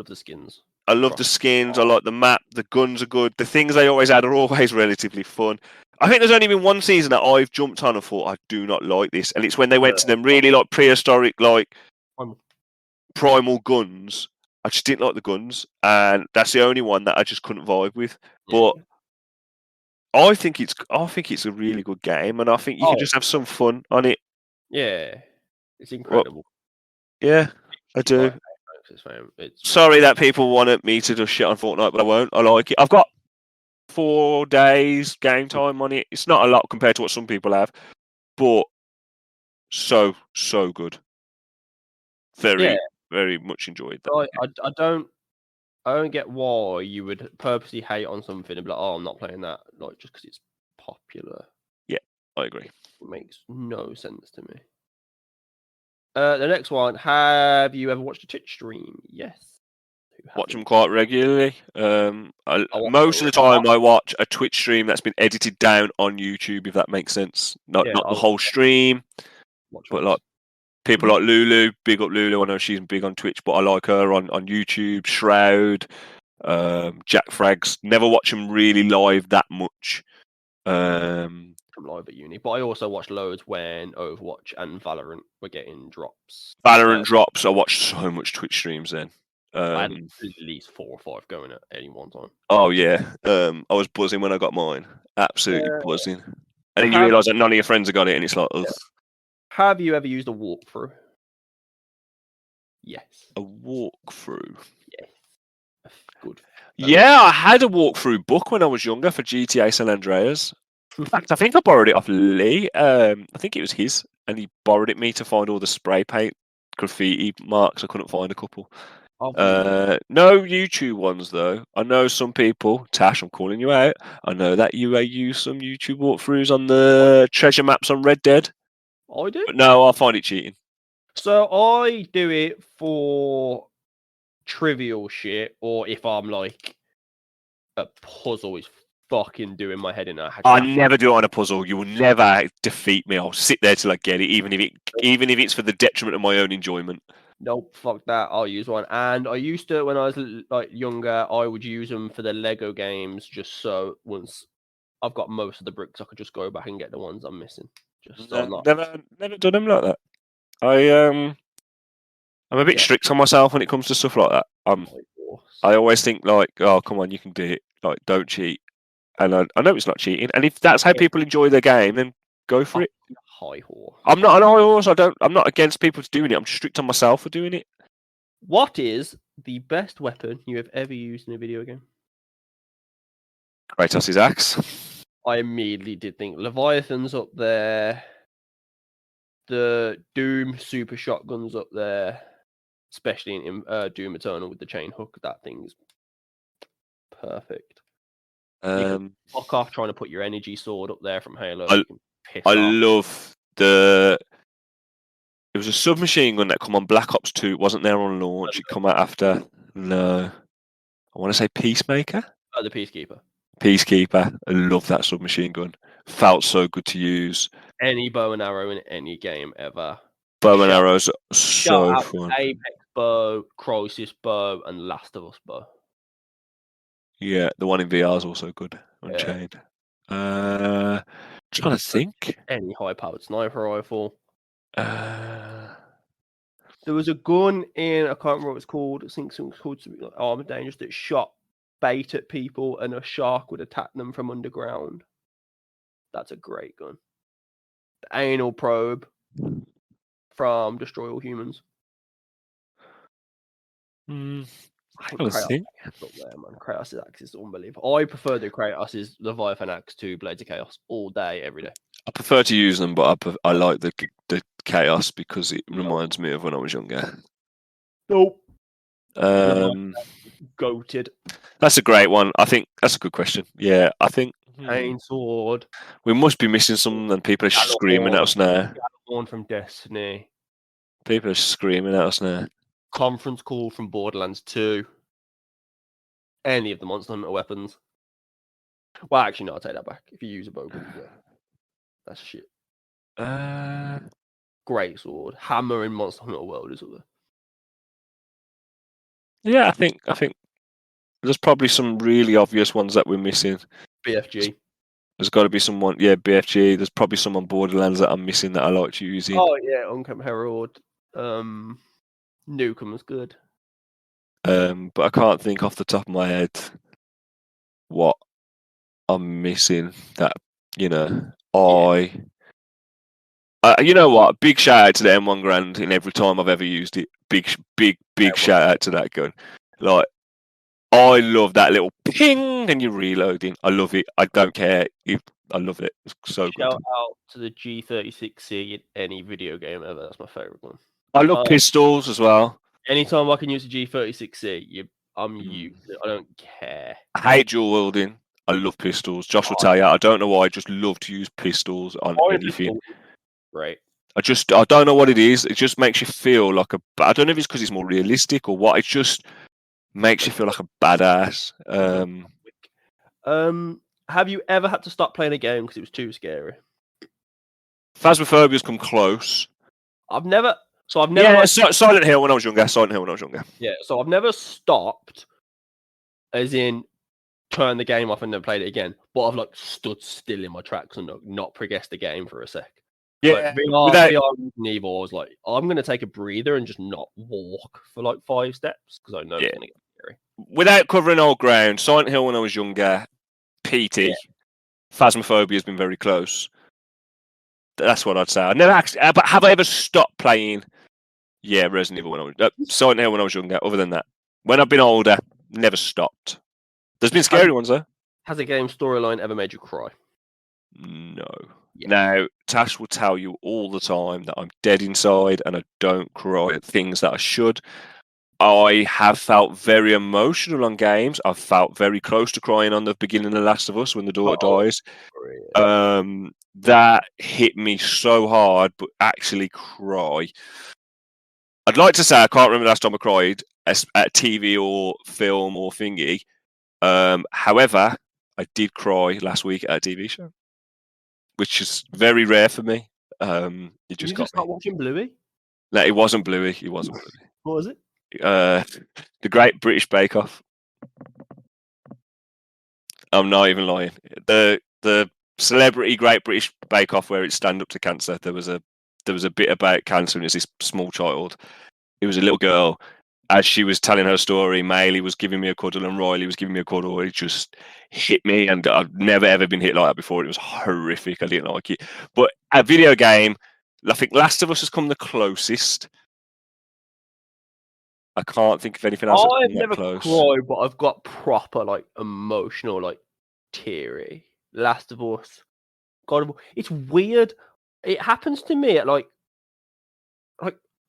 the skins. I love the skins. I like the map. The guns are good. The things they always add are always relatively fun. I think there's only been one season that I've jumped on and thought, I do not like this. And it's when they went to them really like prehistoric, like primal guns. I just didn't like the guns. And that's the only one that I just couldn't vibe with. But I think it's a really good game, and I think you can just have some fun on it. Yeah, it's incredible. Yeah, I do. Sorry that people wanted me to just shit on Fortnite, but I won't. I like it. I've got 4 days game time on it. It's not a lot compared to what some people have, but so good. Very, very much enjoyed that. I don't get why you would purposely hate on something and be like, oh, I'm not playing that, like just because it's popular. Yeah, I agree. It makes no sense to me. The next one, have you ever watched a Twitch stream? Yes. Watch them quite regularly. Most of the time I watch a Twitch stream that's been edited down on YouTube, if that makes sense. Not the whole stream, but like people like Lulu, big up Lulu. I know she's big on Twitch, but I like her on YouTube. Shroud, Jack Frags. Never watch them really live that much. From live at uni, but I also watched loads when Overwatch and Valorant were getting drops. Drops. I watched so much Twitch streams then. I had at least 4 or 5 going at any one time. Oh yeah, I was buzzing when I got mine. Absolutely buzzing. And then you realise that none of your friends have got it, and it's like, ugh. Have you ever used a walkthrough? Yes. A walkthrough? Yes. Good. Yeah, I had a walkthrough book when I was younger for GTA San Andreas. In fact, I think I borrowed it off Lee. I think it was his, and he borrowed it me to find all the spray paint graffiti marks. I couldn't find a couple. No YouTube ones though. I know some people. Tash, I'm calling you out. I know that you use some YouTube walkthroughs on the treasure maps on Red Dead. I do. But no, I find it cheating. So I do it for trivial shit, or if I'm like a puzzle is fucking doing my head in. I never do it on a puzzle. You will never defeat me. I'll sit there till I get it, even if it's for the detriment of my own enjoyment. Nope, fuck that. I'll use one. And I used to, when I was like younger, I would use them for the Lego games, just so once I've got most of the bricks, I could just go back and get the ones I'm missing. Just so I'm not. Never done them like that. I'm a bit strict on myself when it comes to stuff like that. I always think like, oh come on, you can do it. Like, don't cheat. And I know it's not cheating. And if that's how people enjoy their game, then go for it. High horse. I'm not an high horse. I'm not against people doing it. I'm just strict on myself for doing it. What is the best weapon you have ever used in a video game? Kratos' axe. I immediately did think Leviathan's up there. The Doom super shotgun's up there, especially in Doom Eternal with the chain hook. That thing's perfect. You can fuck off trying to put your energy sword up there from Halo. I love the. It was a submachine gun that come on Black Ops 2. It wasn't there on launch. It come out after. No, I want to say Peacemaker. Oh, the Peacekeeper. Peacekeeper. I love that submachine gun. Felt so good to use. Any bow and arrow in any game ever. Bow and arrows are so fun. Apex bow, Crisis bow, and Last of Us bow. Yeah, the one in VR is also good. Unchained. Trying to think. Any high-powered sniper rifle. There was a gun in, I can't remember what it's called. I think something's called something like Armor Dangerous that shot bait at people and a shark would attack them from underground. That's a great gun. The anal probe from Destroy All Humans. I think Kratos axe up there, man. Kratos' axe is unbelievable. I prefer the Kratos' Leviathan axe to Blades of Chaos all day, every day. I prefer to use them, but I like the Chaos because it reminds me of when I was younger. Nope. Goated. That's a great one. I think that's a good question. Yeah, I think. Chain sword. We must be missing something, and people are screaming at us now. One from Destiny. People are screaming at us now. Conference call from Borderlands 2. Any of the Monster Hunter weapons. Well, actually, no, I'll take that back. If you use a bowgun, yeah. That's shit. Great sword. Hammer in Monster Hunter World is up there. Yeah, I think there's probably some really obvious ones that we're missing. BFG. There's got to be someone, yeah, BFG. There's probably some on Borderlands that I'm missing that I like using. Oh yeah, Uncamp Herald. Newcomer's good. But I can't think off the top of my head what I'm missing. That you know, you know what? Big shout out to the M1 Grand in every time I've ever used it. Big shout out to that gun. Like, I love that little ping and you're reloading. I love it. I don't care. I love it. It's so good. Shout out to the G36C in any video game ever. That's my favourite one. I love pistols as well. Anytime I can use a G36C, I'm using it. I don't care. I hate dual wielding. I love pistols. Josh will tell you, I don't know why. I just love to use pistols on anything. Right. I don't know what it is. It just makes you feel like I don't know if it's because it's more realistic or what. It just makes you feel like a badass. Have you ever had to stop playing a game because it was too scary? Phasmophobia's come close. I've never. Yeah, Silent Hill when I was younger. Yeah, so I've never stopped, as in turn the game off and then played it again. But I've like stood still in my tracks and not progressed the game for a sec. Yeah, like, VR Evil, I was like, I'm going to take a breather and just not walk for like 5 steps because I know it's going to get scary. Without covering old ground, Silent Hill when I was younger, PT, Phasmophobia has been very close. That's what I'd say. I never actually, but have I ever stopped playing? Yeah, Resident Evil when I was Silent Hill when I was younger. Other than that, when I've been older, never stopped. There's been scary ones though. Has a game storyline ever made you cry? No. Yeah. Now, Tash will tell you all the time that I'm dead inside and I don't cry at things that I should. I have felt very emotional on games. I've felt very close to crying on the beginning of The Last of Us when the daughter dies. That hit me so hard, but actually cry. I'd like to say I can't remember the last time I cried at TV or film or thingy. However, I did cry last week at a TV show, which is very rare for me. It just got me. Start watching Bluey? No, it wasn't Bluey. It wasn't Bluey. What was it? The Great British Bake Off. I'm not even lying. The celebrity Great British Bake Off where it's stand up to cancer. There was a bit about cancer, and it's this small child. It was a little girl. As she was telling her story, Maylie was giving me a cuddle and Riley was giving me a cuddle. It just hit me, and I've never ever been hit like that before. It was horrific. I didn't like it. But a video game, I think Last of Us has come the closest. I can't think of anything else. I've never cried, but I've got proper like emotional, like teary. Last of Us, God of War. It's weird. It happens to me at like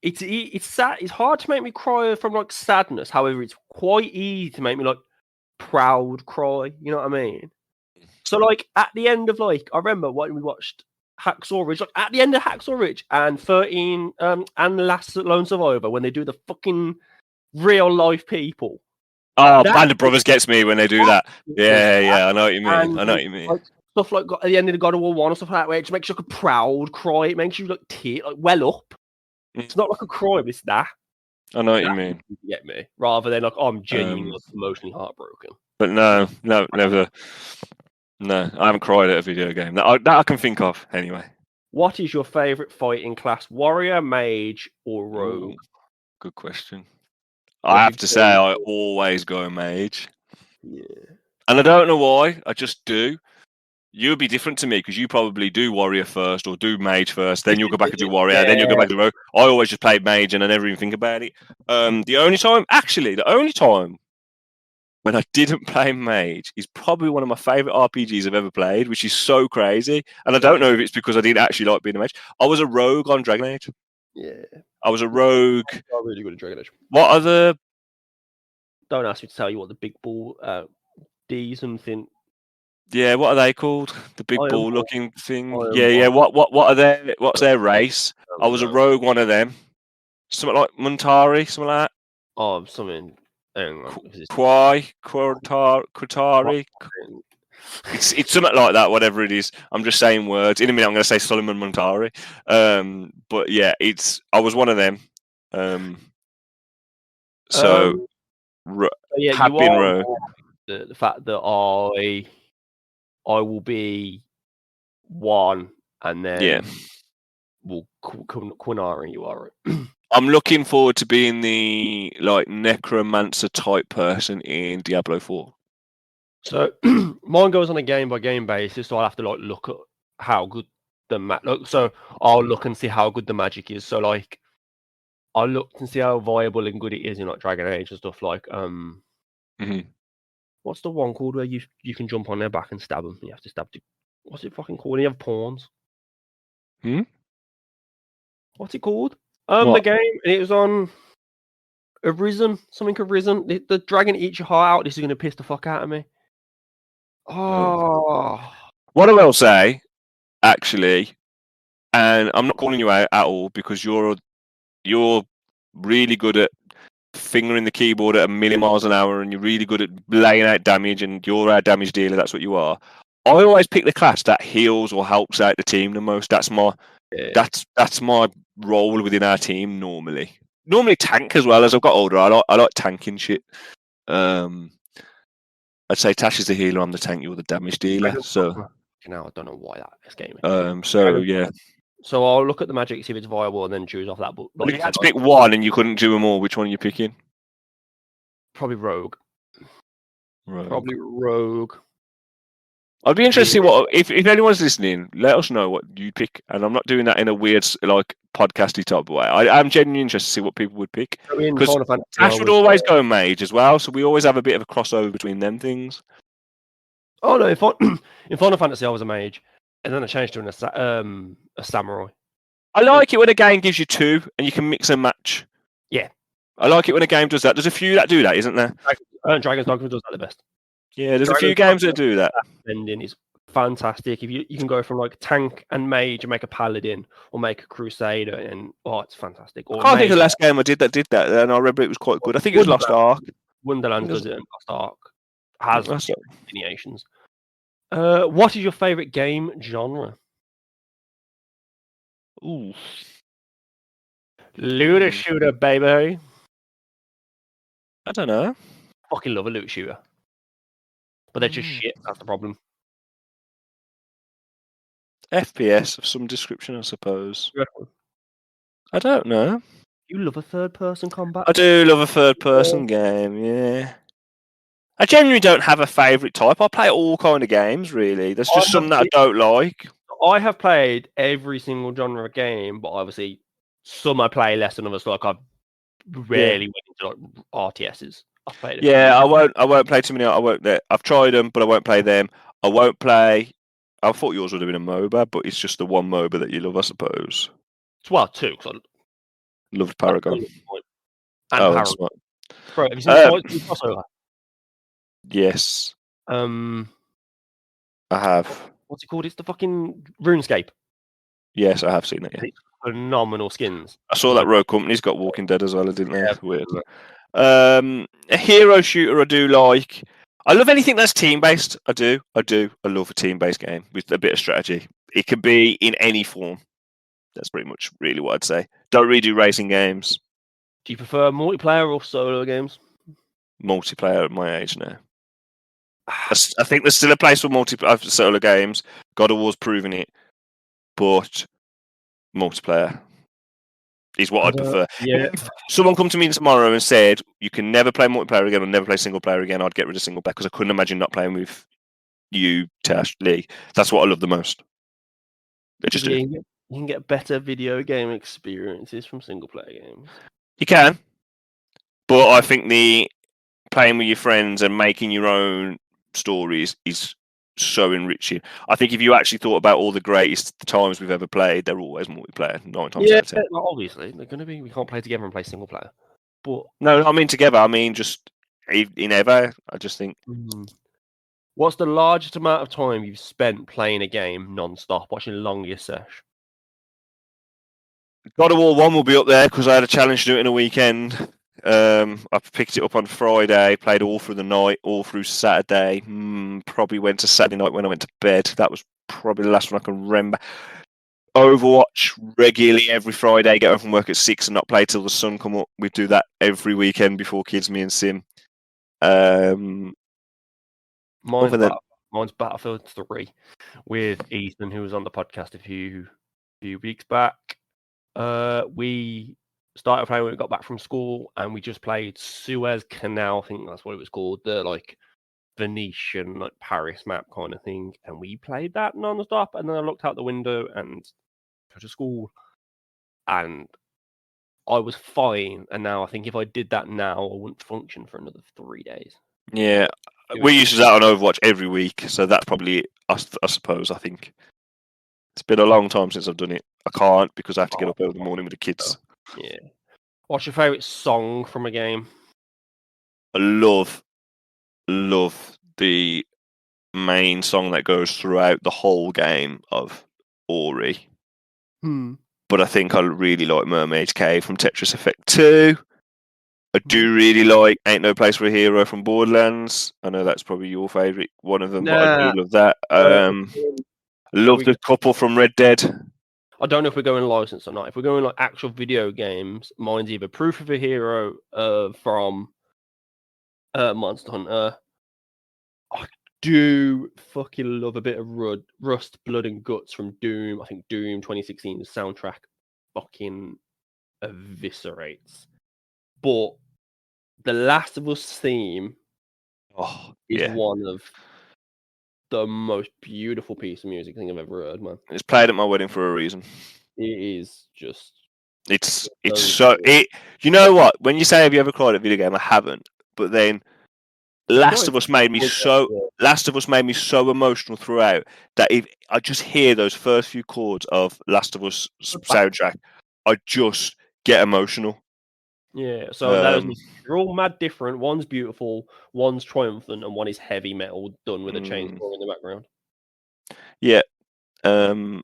it's sad. It's hard to make me cry from like sadness. However, it's quite easy to make me like proud cry. You know what I mean? So like at the end of like I remember when we watched Hacksaw Ridge, like at the end of Hacksaw Ridge and 13 and The Last Lone Survivor when they do the fucking real life people. Oh, Band of Brothers gets me when they do that. Yeah, I know what you mean. I know what you mean. Like, stuff like at the end of the God of War 1 or stuff like that, where it just makes you like a proud cry. It makes you like tear, like well up. It's not like a cry, but it's that. I know what you mean. You get me? Rather than like, oh, I'm genuinely like, emotionally heartbroken. But no, never. No, I haven't cried at a video game. That I can think of, anyway. What is your favourite fighting class? Warrior, mage, or rogue? Ooh, good question. I have to say, I always go mage. Yeah. And I don't know why. I just do. You'll be different to me because you probably do warrior first or do mage first. Then you'll go back and do warrior. Then you'll go back to rogue. I always just play mage and I never even think about it. The only time when I didn't play mage is probably one of my favourite RPGs I've ever played, which is so crazy. And I don't know if it's because I didn't actually like being a mage. I was a rogue on Dragon Age. Yeah. I was a rogue. I'm really good at Dragon Age. What are the... Don't ask me to tell you what the big ball D something. Yeah, what are they called? The big ball looking thing. Yeah. What are their? What's their race? I was a rogue one of them. Something like Muntari, something like that. Oh, something. Qatari. It's something like that. Whatever it is, I'm just saying words. In a minute, I'm going to say Solomon Muntari. But yeah, I was one of them. Yeah, have been rogue. The fact that I will be one, and then we'll Quinari. You are. I'm looking forward to being the like necromancer type person in Diablo 4. So mine goes on a game by game basis, so I'll have to like look at how good the so I'll look and see how good the magic is. So like I'll look and see how viable and good it is in like Dragon Age and stuff like What's the one called where you can jump on their back and stab them? You have to stab. What's it fucking called? You have pawns. What's it called? The game. It was on Arisen. Something Arisen. The dragon eats your heart out. This is gonna piss the fuck out of me. Oh. What I will say, actually, and I'm not calling you out at all because you're really good at fingering the keyboard at 1,000,000 miles an hour, and you're really good at laying out damage, and you're our damage dealer. That's what you are. I always pick the class that heals or helps out the team the most. That's my role within our team normally. Normally tank as well. As I've got older, I like tanking shit. I'd say Tash is the healer. I'm the tank. You're the damage dealer. So I don't know why that escaped me. So I'll look at the magic, see if it's viable, and then choose off that. But if you had to pick one and you couldn't do them all, which one are you picking? Probably rogue. Probably rogue. I'd be interested to see what if anyone's listening, let us know what you pick. And I'm not doing that in a weird like podcasty type of way. I'm genuinely interested to see what people would pick. Because Tash would always go mage as well, so we always have a bit of a crossover between them things. Oh no! In Final Fantasy, I was a mage, and then I changed to a samurai. I like it when a game gives you two and you can mix and match. Yeah. I like it when a game does that. There's a few that do that, isn't there? Dragon's Dogma does that the best. Yeah, there's a few games that do that. Ending is fantastic. If you can go from like tank and mage and make a paladin, or make a crusader, and it's fantastic. Or I can't think of the last game I did that, and I remember it was quite good. I think it was Lost Ark. Wonderlands does it, and Lost Ark has variations. What is your favorite game genre? Ooh, looter shooter, baby. I don't know. Fucking love a looter shooter, but they're just shit. That's the problem. FPS of some description, I suppose. I don't know. You love a third-person combat? I do love a third-person game, yeah. I genuinely don't have a favourite type. I play all kind of games, really. There's just some that I don't like. I have played every single genre of game, but obviously some I play less than others. Like I've rarely went into like RTSs. I've played. Yeah, I won't play too many. I've tried them, but I won't play them. I won't play. I thought yours would have been a MOBA, but it's just the one MOBA that you love, I suppose. Well, two. Cause I loved Paragon. And Paragon. Bro, have you seen crossover? Yes. I have. What's it called? It's the fucking RuneScape. Yes, I have seen it. Yeah. Phenomenal skins. I saw that Rogue Company's got Walking Dead as well, didn't they? Yeah. Weird. A hero shooter I do like. I love anything that's team-based. I do. I love a team-based game with a bit of strategy. It can be in any form. That's pretty much really what I'd say. Don't really do racing games. Do you prefer multiplayer or solo games? Multiplayer at my age now. I think there's still a place for solo games. God of War's proving it. But multiplayer is what I'd prefer. Yeah. If someone come to me tomorrow and said, you can never play multiplayer again or never play single player again, I'd get rid of single player because I couldn't imagine not playing with you, Tash, Lee. That's what I love the most. You can get better video game experiences from single player games. You can. But I think the playing with your friends and making your own stories is so enriching. I think if you actually thought about all the greatest times we've ever played, they're always multiplayer, 9 times out of 10. Well, obviously, they're going to be. We can't play together and play single player. But no, I mean together. I mean just in ever. I just think. What's the largest amount of time you've spent playing a game non-stop, watching the longest sesh? God of War 1 will be up there because I had a challenge to do it in a weekend. I picked it up on Friday, played all through the night, all through Saturday. Probably went to Saturday night when I went to bed. That was probably the last one I can remember. Overwatch regularly every Friday, get home from work at 6 and not play till the sun come up. We do that every weekend before kids, me and Sim. Mine's Battlefield 3 with Ethan, who was on the podcast a few weeks back. We started playing when we got back from school, and we just played Suez Canal. I think that's what it was called. The like Venetian, like Paris map kind of thing. And we played that non-stop. And then I looked out the window and go to school, and I was fine. And now I think if I did that now, I wouldn't function for another 3 days. Yeah, we used to do that on Overwatch every week, so that's probably it, I suppose. I think it's been a long time since I've done it. I can't because I have to get up early in the morning with the kids. Yeah. What's your favourite song from a game? I love the main song that goes throughout the whole game of Ori. But I think I really like Mermaid's Cave from Tetris Effect 2. I do really like Ain't No Place for a Hero from Borderlands. I know that's probably your favourite one of them, but I do love that. Love the couple from Red Dead. I don't know if we're going licensed or not. If we're going like actual video games, mine's either Proof of a Hero from Monster Hunter. I do fucking love a bit of Rust, Blood and Guts from Doom. I think Doom 2016's soundtrack fucking eviscerates. But the Last of Us theme is one of the most beautiful piece of music I think I've ever heard, man. It's played at my wedding for a reason. It is just. It's so. You know what? When you say have you ever cried at a video game, I haven't. But then, Last of Us made me so emotional throughout that if I just hear those first few chords of Last of Us soundtrack, I just get emotional. Yeah, so they're all mad different. One's beautiful, one's triumphant, and one is heavy metal done with a chainsaw in the background. Yeah. I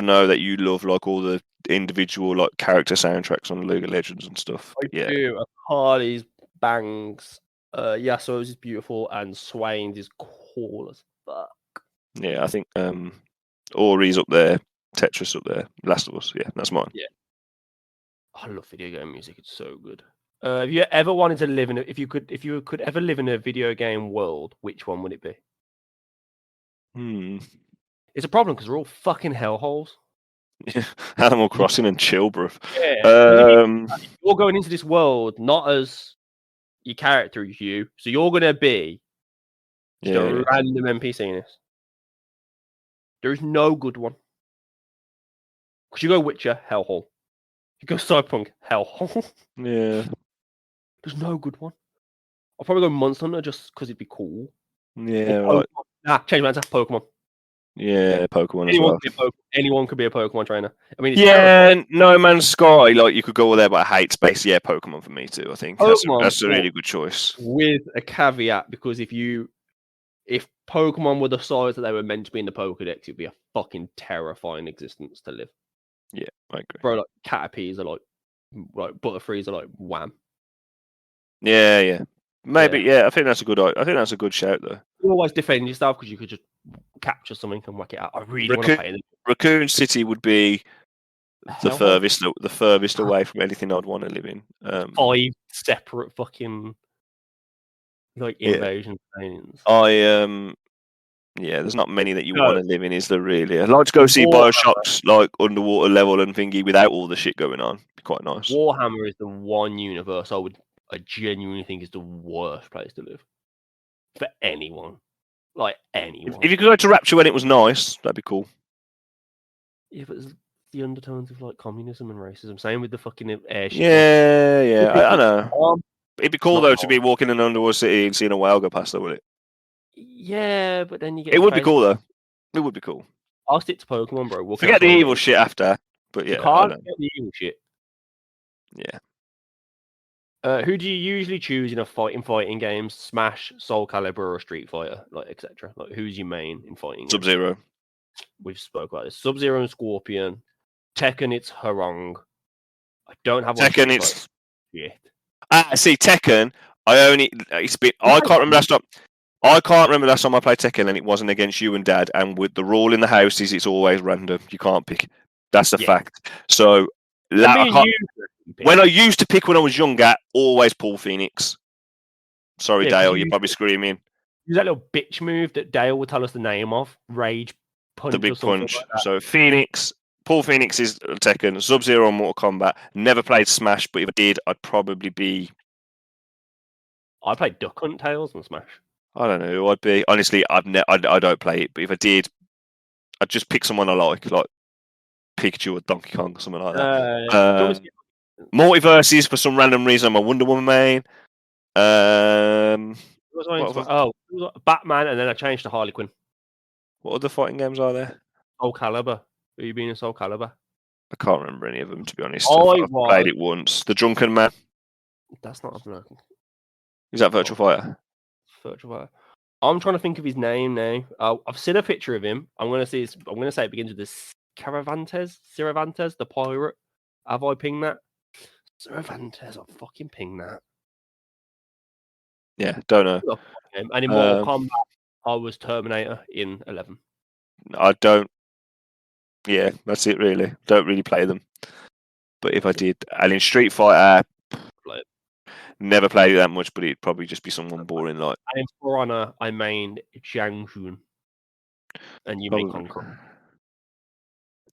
know that you love like all the individual like character soundtracks on League of Legends and stuff. I do. Harley's bangs. Yasuo's is beautiful, and Swain's is cool as fuck. Yeah, I think Ori's up there, Tetris up there, Last of Us. Yeah, that's mine. Yeah, I love video game music. It's so good. Have you ever wanted to live in if you could ever live in a video game world, which one would it be? It's a problem because they're all fucking hellholes. Yeah, Animal Crossing and chill, bruv. Yeah. You're going into this world not as your character is you, so you're gonna be just a random NPC in this. There is no good one. Because you go Witcher, hellhole. You go Cyberpunk, hellhole. Yeah. There's no good one. I'll probably go Monster Hunter just because it'd be cool. Yeah, right. Change my answer. Pokemon. Yeah, Pokemon as well. Anyone could be a Pokemon trainer. I mean, it's No Man's Sky. Like you could go there, but I hate space. Yeah, Pokemon for me too. I think that's a really good choice. With a caveat, because if Pokemon were the size that they were meant to be in the Pokedex, it'd be a fucking terrifying existence to live. Yeah, I agree. Bro, like Caterpies are like Butterfrees are like wham. Yeah. Maybe, yeah. I think that's a good shout though. You always defend yourself because you could just capture something and whack it out. I really want to play it. Raccoon City would be the furthest away from anything I'd want to live in. 5 separate fucking like invasion zones. There's not many that you want to live in, is there really? I'd like to go see Bioshock's like underwater level and thingy without all the shit going on. It'd be quite nice. Warhammer is the one universe I genuinely think is the worst place to live. For anyone. Like anyone. If you could go to Rapture when it was nice, that'd be cool. Yeah, but there's the undertones of like communism and racism. Same with the fucking airship. Yeah, I know. It'd be cool though to be walking in an underwater city and seeing a whale go past, though, wouldn't it? Yeah, but then you get. It would be cool though. It would be cool. I'll stick to Pokemon, bro. Forget the evil shit after, but yeah. You can't get the evil shit. Yeah. Who do you usually choose in fighting games? Smash, Soul Calibur, or Street Fighter, like etc. Like who's your main in fighting? Sub-Zero. We've spoke about this. Sub-Zero and Scorpion. Tekken, it's Harong. I don't have Tekken. It's shit. See Tekken. I can't remember last time. I can't remember last time I played Tekken and it wasn't against you and Dad. And with the rule in the house is it's always random. You can't pick. That's the fact. So when I used to pick when I was younger, always Paul Phoenix. Sorry, Dale, you're probably screaming. Use that little bitch move that Dale would tell us the name of. Rage Punch. The big punch. Like so Phoenix. Paul Phoenix is Tekken. Sub-Zero on Mortal Kombat. Never played Smash, but if I did, I'd probably be. I played Duck Hunt Tales and Smash. I don't know who I'd be. Honestly, I don't play it, but if I did, I'd just pick someone I like Pikachu or Donkey Kong or something like that. Multiverses, for some random reason, I'm a Wonder Woman main. Batman, and then I changed to Harley Quinn. What other fighting games are there? Soul Calibur. Have you been in Soul Calibur? I can't remember any of them, to be honest. I've played it once. The Drunken Man. That's not American. Is that Virtual Fighter? Virtual Fighter. I'm trying to think of his name now. I've seen a picture of him. I'm gonna say it begins with this Cervantes, the pirate. Have I pinged that? Cervantes, I'll fucking ping that. Yeah, don't know. And in Mortal Kombat, I was Terminator in 11. I don't. Yeah, that's it really. Don't really play them. But if I did, and in Street Fighter, never played it that much, but it'd probably just be someone boring like. And in For Honor, I mained Jiang Jun. And you make Conqueror.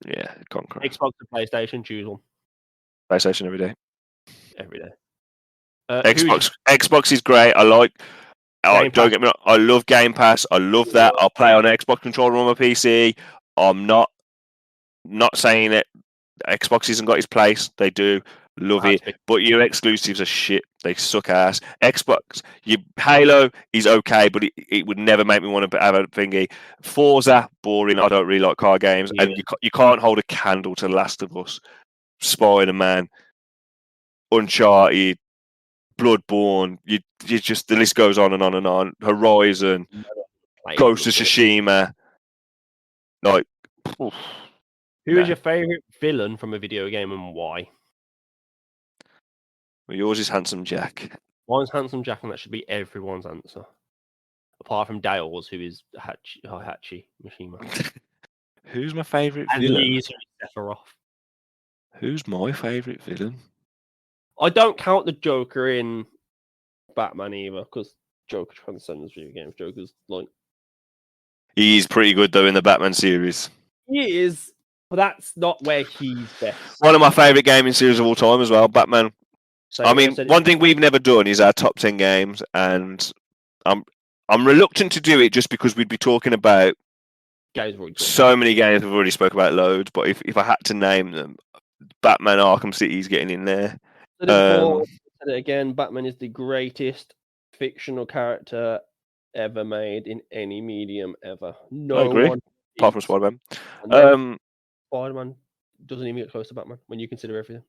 Yeah, Conqueror. Xbox to PlayStation, choose one. PlayStation every day. Every day. Xbox is great. I like. Don't get me wrong. I love Game Pass. I love that. I'll play on an Xbox controller on my PC. I'm not saying that Xbox hasn't got its place. They do. Love it. But your exclusives are shit. They suck ass. Xbox, your Halo is okay, but it would never make me want to have a thingy. Forza, boring. I don't really like car games. Yeah. And you can't hold a candle to Last of Us. Spider-Man. Uncharted, Bloodborne. You just the list goes on and on and on. Horizon, Ghost of Tsushima. Like, who is your favorite villain from a video game and why? Well, yours is Handsome Jack. Mine's Handsome Jack, and that should be everyone's answer. Apart from Dale's, who is Hachi Mishima. Who's my favourite and villain? Lee's Sephiroth. Who's my favourite villain? I don't count the Joker in Batman either, because Joker transcends video games. Joker's like... He's pretty good, though, in the Batman series. He is, but that's not where he's best. One of my favourite gaming series of all time as well, Batman. I mean, one thing we've never done is our top 10 games, and I'm reluctant to do it just because we'd be talking about so many games we've already spoke about loads, but if I had to name them, Batman Arkham City is getting in there. Said it again, Batman is the greatest fictional character ever made in any medium ever. No, I agree. Apart from Spider-Man. Spider-Man doesn't even get close to Batman when you consider everything.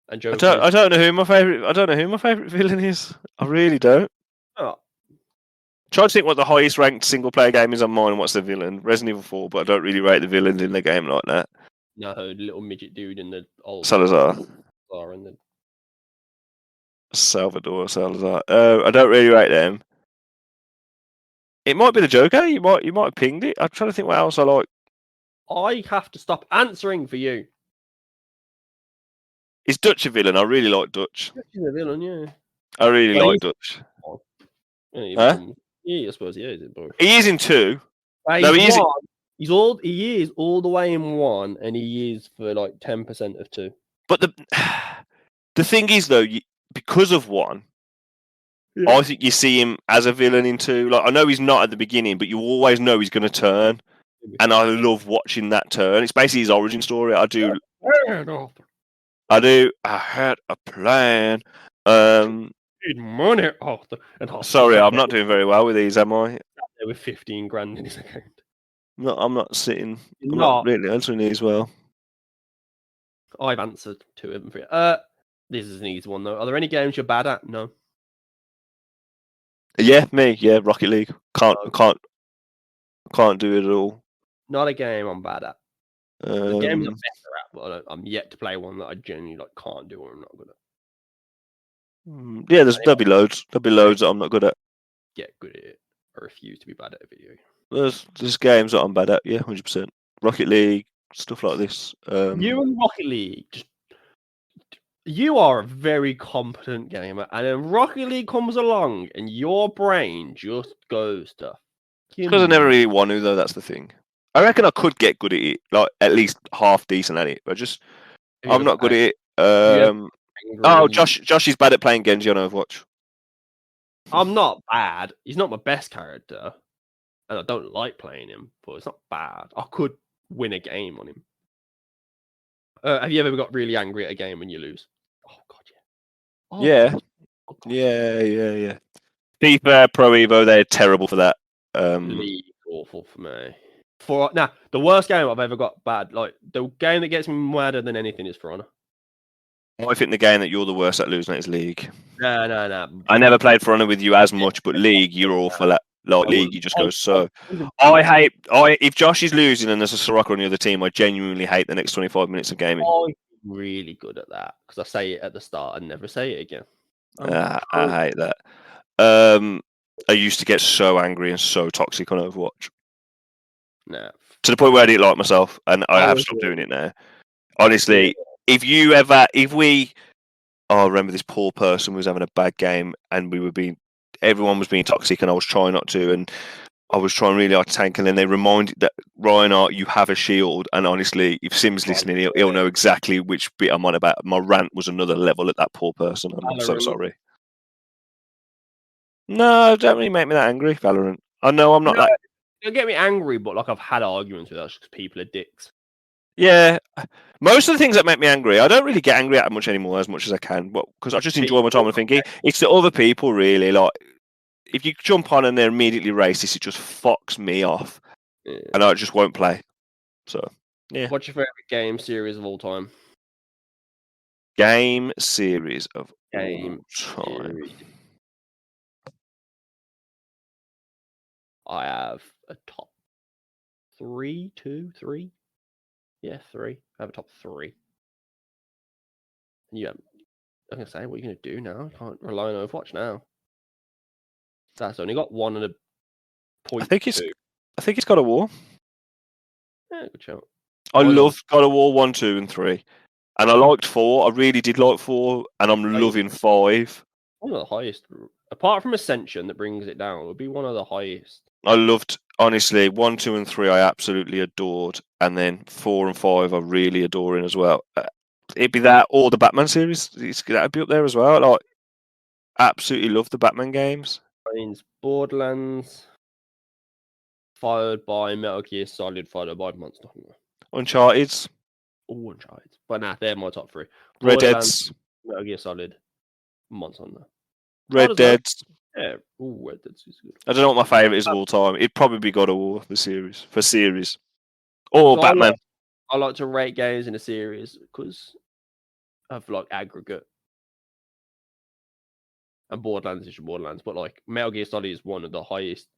And Joker I don't know who my favorite villain is. I really don't. Oh. Try to think what the highest ranked single player game is on mine and what's the villain. Resident Evil 4, but I don't really rate the villains in the game like that. No, the little midget dude in the old Salazar. And the... Salvador Salazar. I don't really rate them. It might be the Joker. You might have pinged it. I'm trying to think what else I like. I have to stop answering for you. Is Dutch a villain? I really like Dutch. Dutch is a villain, yeah. I really like Dutch. Yeah, I suppose he is. He is in 2. No, he is all the way in 1, and he is for like 10% of 2. But the thing is, though, because of 1, I think you see him as a villain in 2. Like, I know he's not at the beginning, but you always know he's going to turn, and I love watching that turn. It's basically his origin story. I had a plan. Money, Arthur. Sorry, I'm not doing very well with these, am I? There were 15 grand in his account. No, I'm not sitting. I'm not really answering these well. I've answered 2 of them for you. This is an easy one though. Are there any games you're bad at? No. Yeah, me. Yeah, Rocket League. Can't do it at all. Not a game I'm bad at. The games I'm better at, but I'm yet to play one that I genuinely can't do or I'm not good at. Yeah, there'll be loads. There'll be loads that I'm not good at. Get good at it. I refuse to be bad at a video. There's games that I'm bad at. Yeah, 100%. Rocket League, stuff like this. You and Rocket League, you are a very competent gamer, and then Rocket League comes along, and your brain just goes to. Because I never really want to, though. That's the thing. I reckon I could get good at it, like at least half decent at it. But I'm not good at it. Josh is bad at playing Genji on Overwatch. I'm not bad. He's not my best character, and I don't like playing him. But it's not bad. I could win a game on him. Have you ever got really angry at a game when you lose? Oh god, yeah. Oh, yeah. God. Yeah. FIFA, Pro Evo, they're terrible for that. League, awful for me. The worst game I've ever got bad, like the game that gets me madder than anything is For Honor. I think the game that you're the worst at losing at is League. No. I never played For Honor with you as much, but League, you're awful at. Like League, you just go so. If Josh is losing and there's a Soraka on the other team, I genuinely hate the next 25 minutes of gaming. I'm really good at that because I say it at the start and never say it again. I hate that. I used to get so angry and so toxic on Overwatch. No. To the point where I didn't like myself, and I have stopped doing it now. Honestly, I remember this poor person was having a bad game, and everyone was being toxic, and I was trying not to, and I was trying really hard to tank, and then they reminded that Reinhardt, you have a shield, and honestly, if Sim's listening, he'll know exactly which bit I'm on about. My rant was another level at that poor person. I'm so sorry. No, don't really make me that angry, Valorant. I know I'm not that. It'll get me angry, but like I've had arguments with us because people are dicks. Yeah, most of the things that make me angry, I don't really get angry at much anymore, as much as I can, but because I just enjoy my time and thinking. It's the other people, really. Like, if you jump on and they're immediately racist, it just fucks me off, and I just won't play. So, yeah. What's your favorite game series of all time? Game series of Game all time. series. I have a top 3, 2, 3. Yeah, 3. I have a top 3. Yeah, I'm gonna say, what are you gonna do now? I can't rely on Overwatch now. That's only got 1 and a point. I think it's God of War. Yeah, good shout. I loved God of War 1, 2, and 3. And I liked 4. I really did like 4, and I'm loving 5. One of the highest, apart from Ascension, that brings it down. It would be one of the highest. I loved, honestly, 1, 2, and 3. I absolutely adored, and then 4 and 5 I really adoring as well. It'd be that or the Batman series. That'd be up there as well. Like, absolutely love the Batman games. Means Borderlands, followed by Metal Gear Solid, followed by Monster Hunter. Uncharted. Oh, Uncharted. But nah, they're my top 3. Red Borderlands, Dead's. Metal Gear Solid, Monster Hunter. Red Dead's. Yeah. Ooh, Red Dead's good. I don't know what my favourite is of all time. It'd probably be God of War, the series. For series. Or So Batman. I like to rate games in a series because of like aggregate. And Borderlands is your Borderlands. But like Metal Gear Solid is one of the highest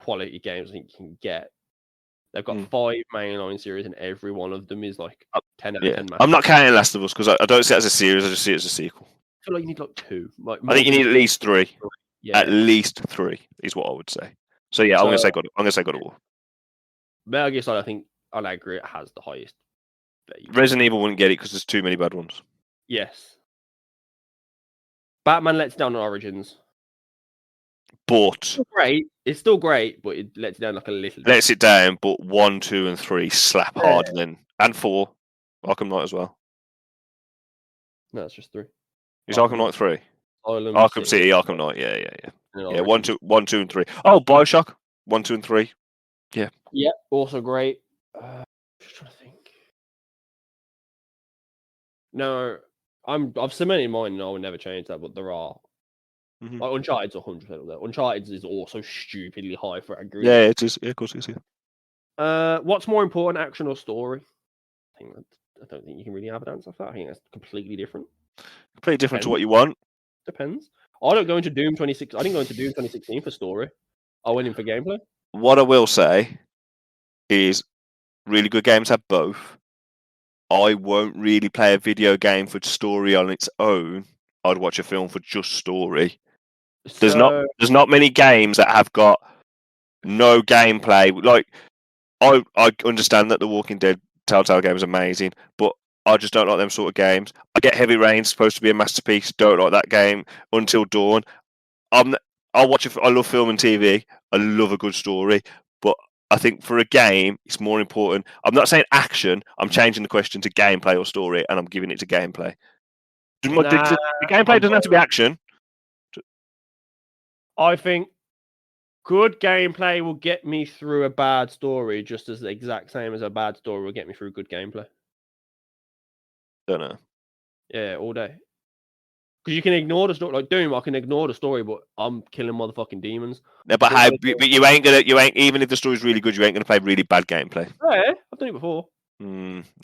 quality games I think you can get. They've got 5 mainline series, and every one of them is like 10 out of 10. I'm not counting Last of Us because I don't see it as a series. I just see it as a sequel. I feel like you need like 2. Like, I think you need at least 3. Yeah. At least 3 is what I would say. So yeah, I'm gonna say God of War. Metal Gear Solid, I think on aggregate has the highest. Resident Evil wouldn't get it because there's too many bad ones. Yes. Batman lets down on Origins. But it's still great, but it lets down like a little. Lets it down, but 1, 2, and 3 slap harder than, and 4. Arkham Knight as well. No, it's just 3. Is Arkham Knight 3? Arkham City, Arkham Knight. Yeah. 1, 2, and 3. Oh, BioShock 1, 2, and 3. Yeah. Yeah, also great. Just trying to think. No, I've cemented mine, and I would never change that. But there are. Like Uncharted's 100% up there. Uncharted's is also stupidly high for aggregate. Yeah, it is. Yeah, of course it is. Yeah. What's more important, action or story? I don't think you can really have an answer for that. I think that's completely different. Completely different to what you want. Depends. I don't go into Doom 26. I didn't go into Doom 2016 for story. I went in for gameplay. What I will say is, really good games have both. I won't really play a video game for story on its own. I'd watch a film for just story. There's not many games that have got no gameplay. Like, I understand that the Walking Dead Telltale game is amazing, but I just don't like them sort of games. I get Heavy Rain, supposed to be a masterpiece. Don't like that game. Until Dawn. I watch it. I love film and TV. I love a good story, but I think for a game, it's more important. I'm not saying action. I'm changing the question to gameplay or story, and I'm giving it to gameplay. The gameplay doesn't have to be action. I think good gameplay will get me through a bad story, just as the exact same as a bad story will get me through good gameplay. Don't know. Yeah, all day. Because you can ignore the story, like Doom. I can ignore the story, but I'm killing motherfucking demons. Yeah, but you ain't even if the story's really good, you ain't gonna play really bad gameplay. Yeah, I've done it before.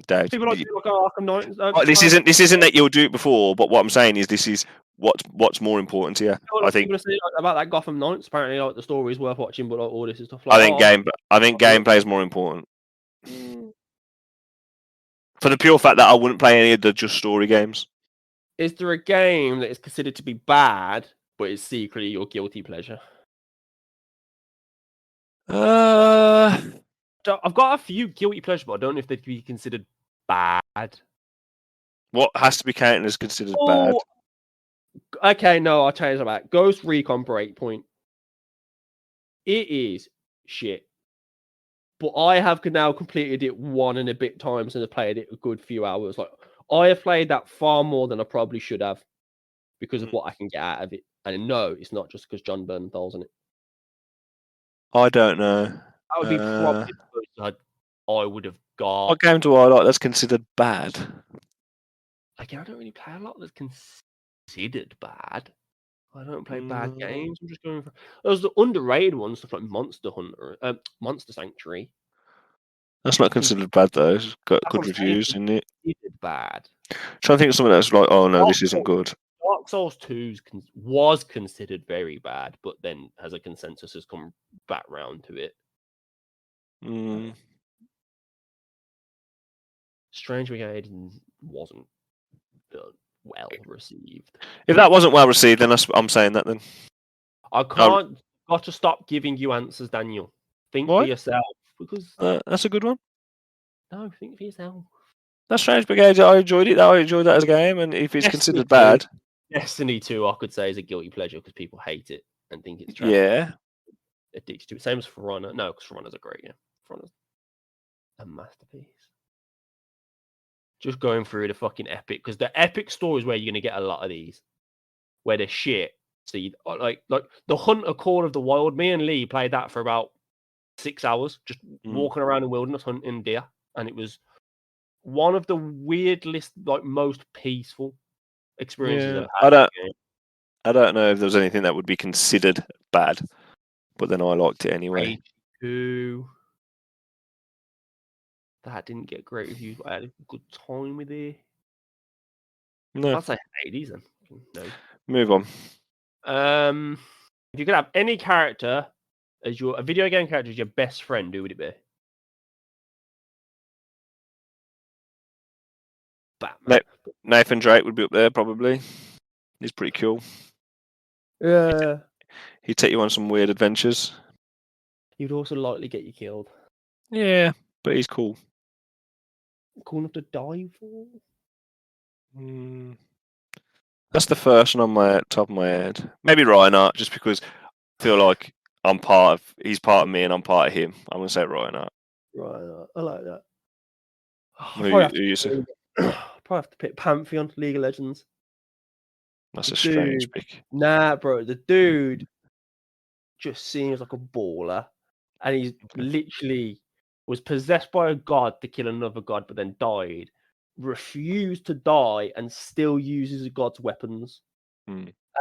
Doubt. People like Arkham Knight. This isn't that you'll do it before, but what I'm saying is this is what's more important to you. I think people say about that Gotham Knights. Apparently, like the story is worth watching, but like all this is stuff. Like, I think gameplay is more important. For the pure fact that I wouldn't play any of the just story games. Is there a game that is considered to be bad, but is secretly your guilty pleasure? I've got a few guilty pleasures, but I don't know if they'd be considered bad. What has to be counted as considered bad? Okay, no, I'll change that back. Ghost Recon Breakpoint. It is shit. But I have now completed it 1 and a bit times and have played it a good few hours. Like, I have played that far more than I probably should have because of what I can get out of it. And no, it's not just because John Bernathal's in it. I don't know. That would be probably the first I would have got. What game do I like that's considered bad? Again, I don't really play a lot that's considered bad. I don't play bad games. I'm just going for those the underrated ones, stuff like Monster Hunter, Monster Sanctuary. That's not considered bad though. It's got That's good what I'm saying. reviews, isn't it? It's bad. Trying to think of something that's like, oh no, this isn't good. Dark Souls 2 was considered very bad, but then as a consensus has come back round to it. Strange Brigade wasn't well received. If that wasn't well received, then I'm saying that then. I can't. Got to stop giving you answers, Daniel. Think for yourself, because that's a good one. No, think for yourself. That's Strange Brigade. I enjoyed it. I enjoyed that as a game, and if it's considered bad, Destiny 2, I could say is a guilty pleasure because people hate it and think it's trash. Yeah. Addicted to it. Same as For Honor. No, because For Honor's a great game. For Honor's a masterpiece. Just going through the fucking epic, because the epic story is where you're gonna get a lot of these, where they're shit. So you like the Hunter Call of the Wild. Me and Lee played that for about 6 hours, just walking around the wilderness hunting deer, and it was one of the weirdest, like most peaceful experiences I've had. I don't know if there was anything that would be considered bad, but then I liked it anyway. Rage 2. That didn't get great reviews, but I had a good time with it. No. I'd say Hades then. No. Move on. If you could have any character as a video game character as your best friend, who would it be? Batman. Nathan Drake would be up there probably. He's pretty cool. Yeah. He'd take you on some weird adventures. He'd also likely get you killed. Yeah, but he's cool. Cool enough to die for? That's the first one on my top of my head. Maybe Reinhardt, just because I feel like he's part of me and I'm part of him. I'm gonna say Reinhardt. Reinhardt, I like that. Who you say? Probably have to pick Pantheon, League of Legends. That's a strange pick. Nah, bro, the dude just seems like a baller, and he's literally was possessed by a god to kill another god, but then died. Refused to die and still uses a god's weapons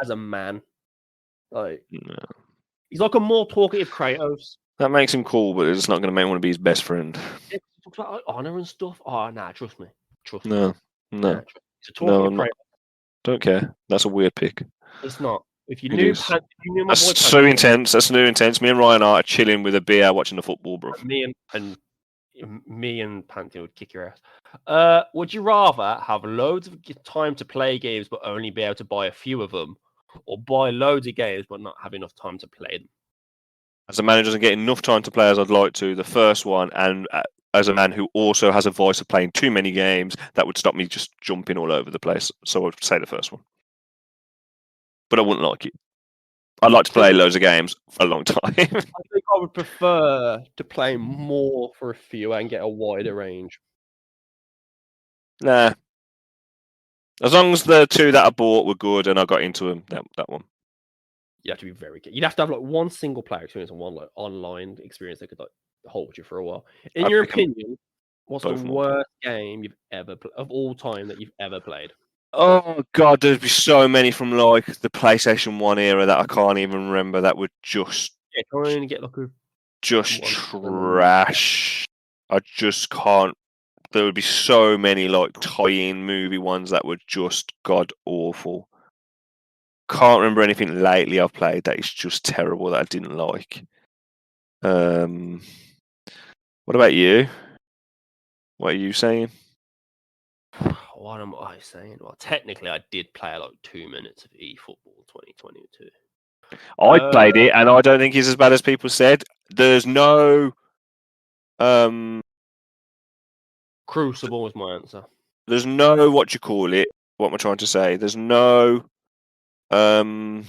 as a man. Like he's like a more talkative Kratos. That makes him cool, but it's not going to make him want to be his best friend. He talks about honor and stuff. Oh, nah, trust me. No. Nah, he's a talkative Kratos. Don't care. That's a weird pick. It's not. If you knew my boy, that's so intense. That's so intense. Me and Ryan are chilling with a beer, watching the football, bro. Me and Pantheon would kick your ass. Would you rather have loads of time to play games but only be able to buy a few of them, or buy loads of games but not have enough time to play them? As a man who doesn't get enough time to play as I'd like to, the first one, and as a man who also has a voice of playing too many games, that would stop me just jumping all over the place. So I'd say the first one. But I wouldn't like it. I'd like to play loads of games for a long time. I think I would prefer to play more for a few and get a wider range. Nah. As long as the two that I bought were good and I got into them, that one. You have to be very good. You'd have to have like one single player experience and one like online experience that could like hold you for a while. In your opinion, what's the worst game you've ever of all time that you've ever played? Oh god, there'd be so many from like the PlayStation 1 era that I can't even remember that would just trying to get like just trash. I just can't. There would be so many like tie-in movie ones that were just god awful. Can't remember anything lately I've played that is just terrible that I didn't like. What about you? What are you saying? What am I saying? Well, technically, I did play like 2 minutes of eFootball 2022. I played it, and I don't think it's as bad as people said. There's no Crucible was my answer. There's no what you call it. What am I trying to say? There's no what am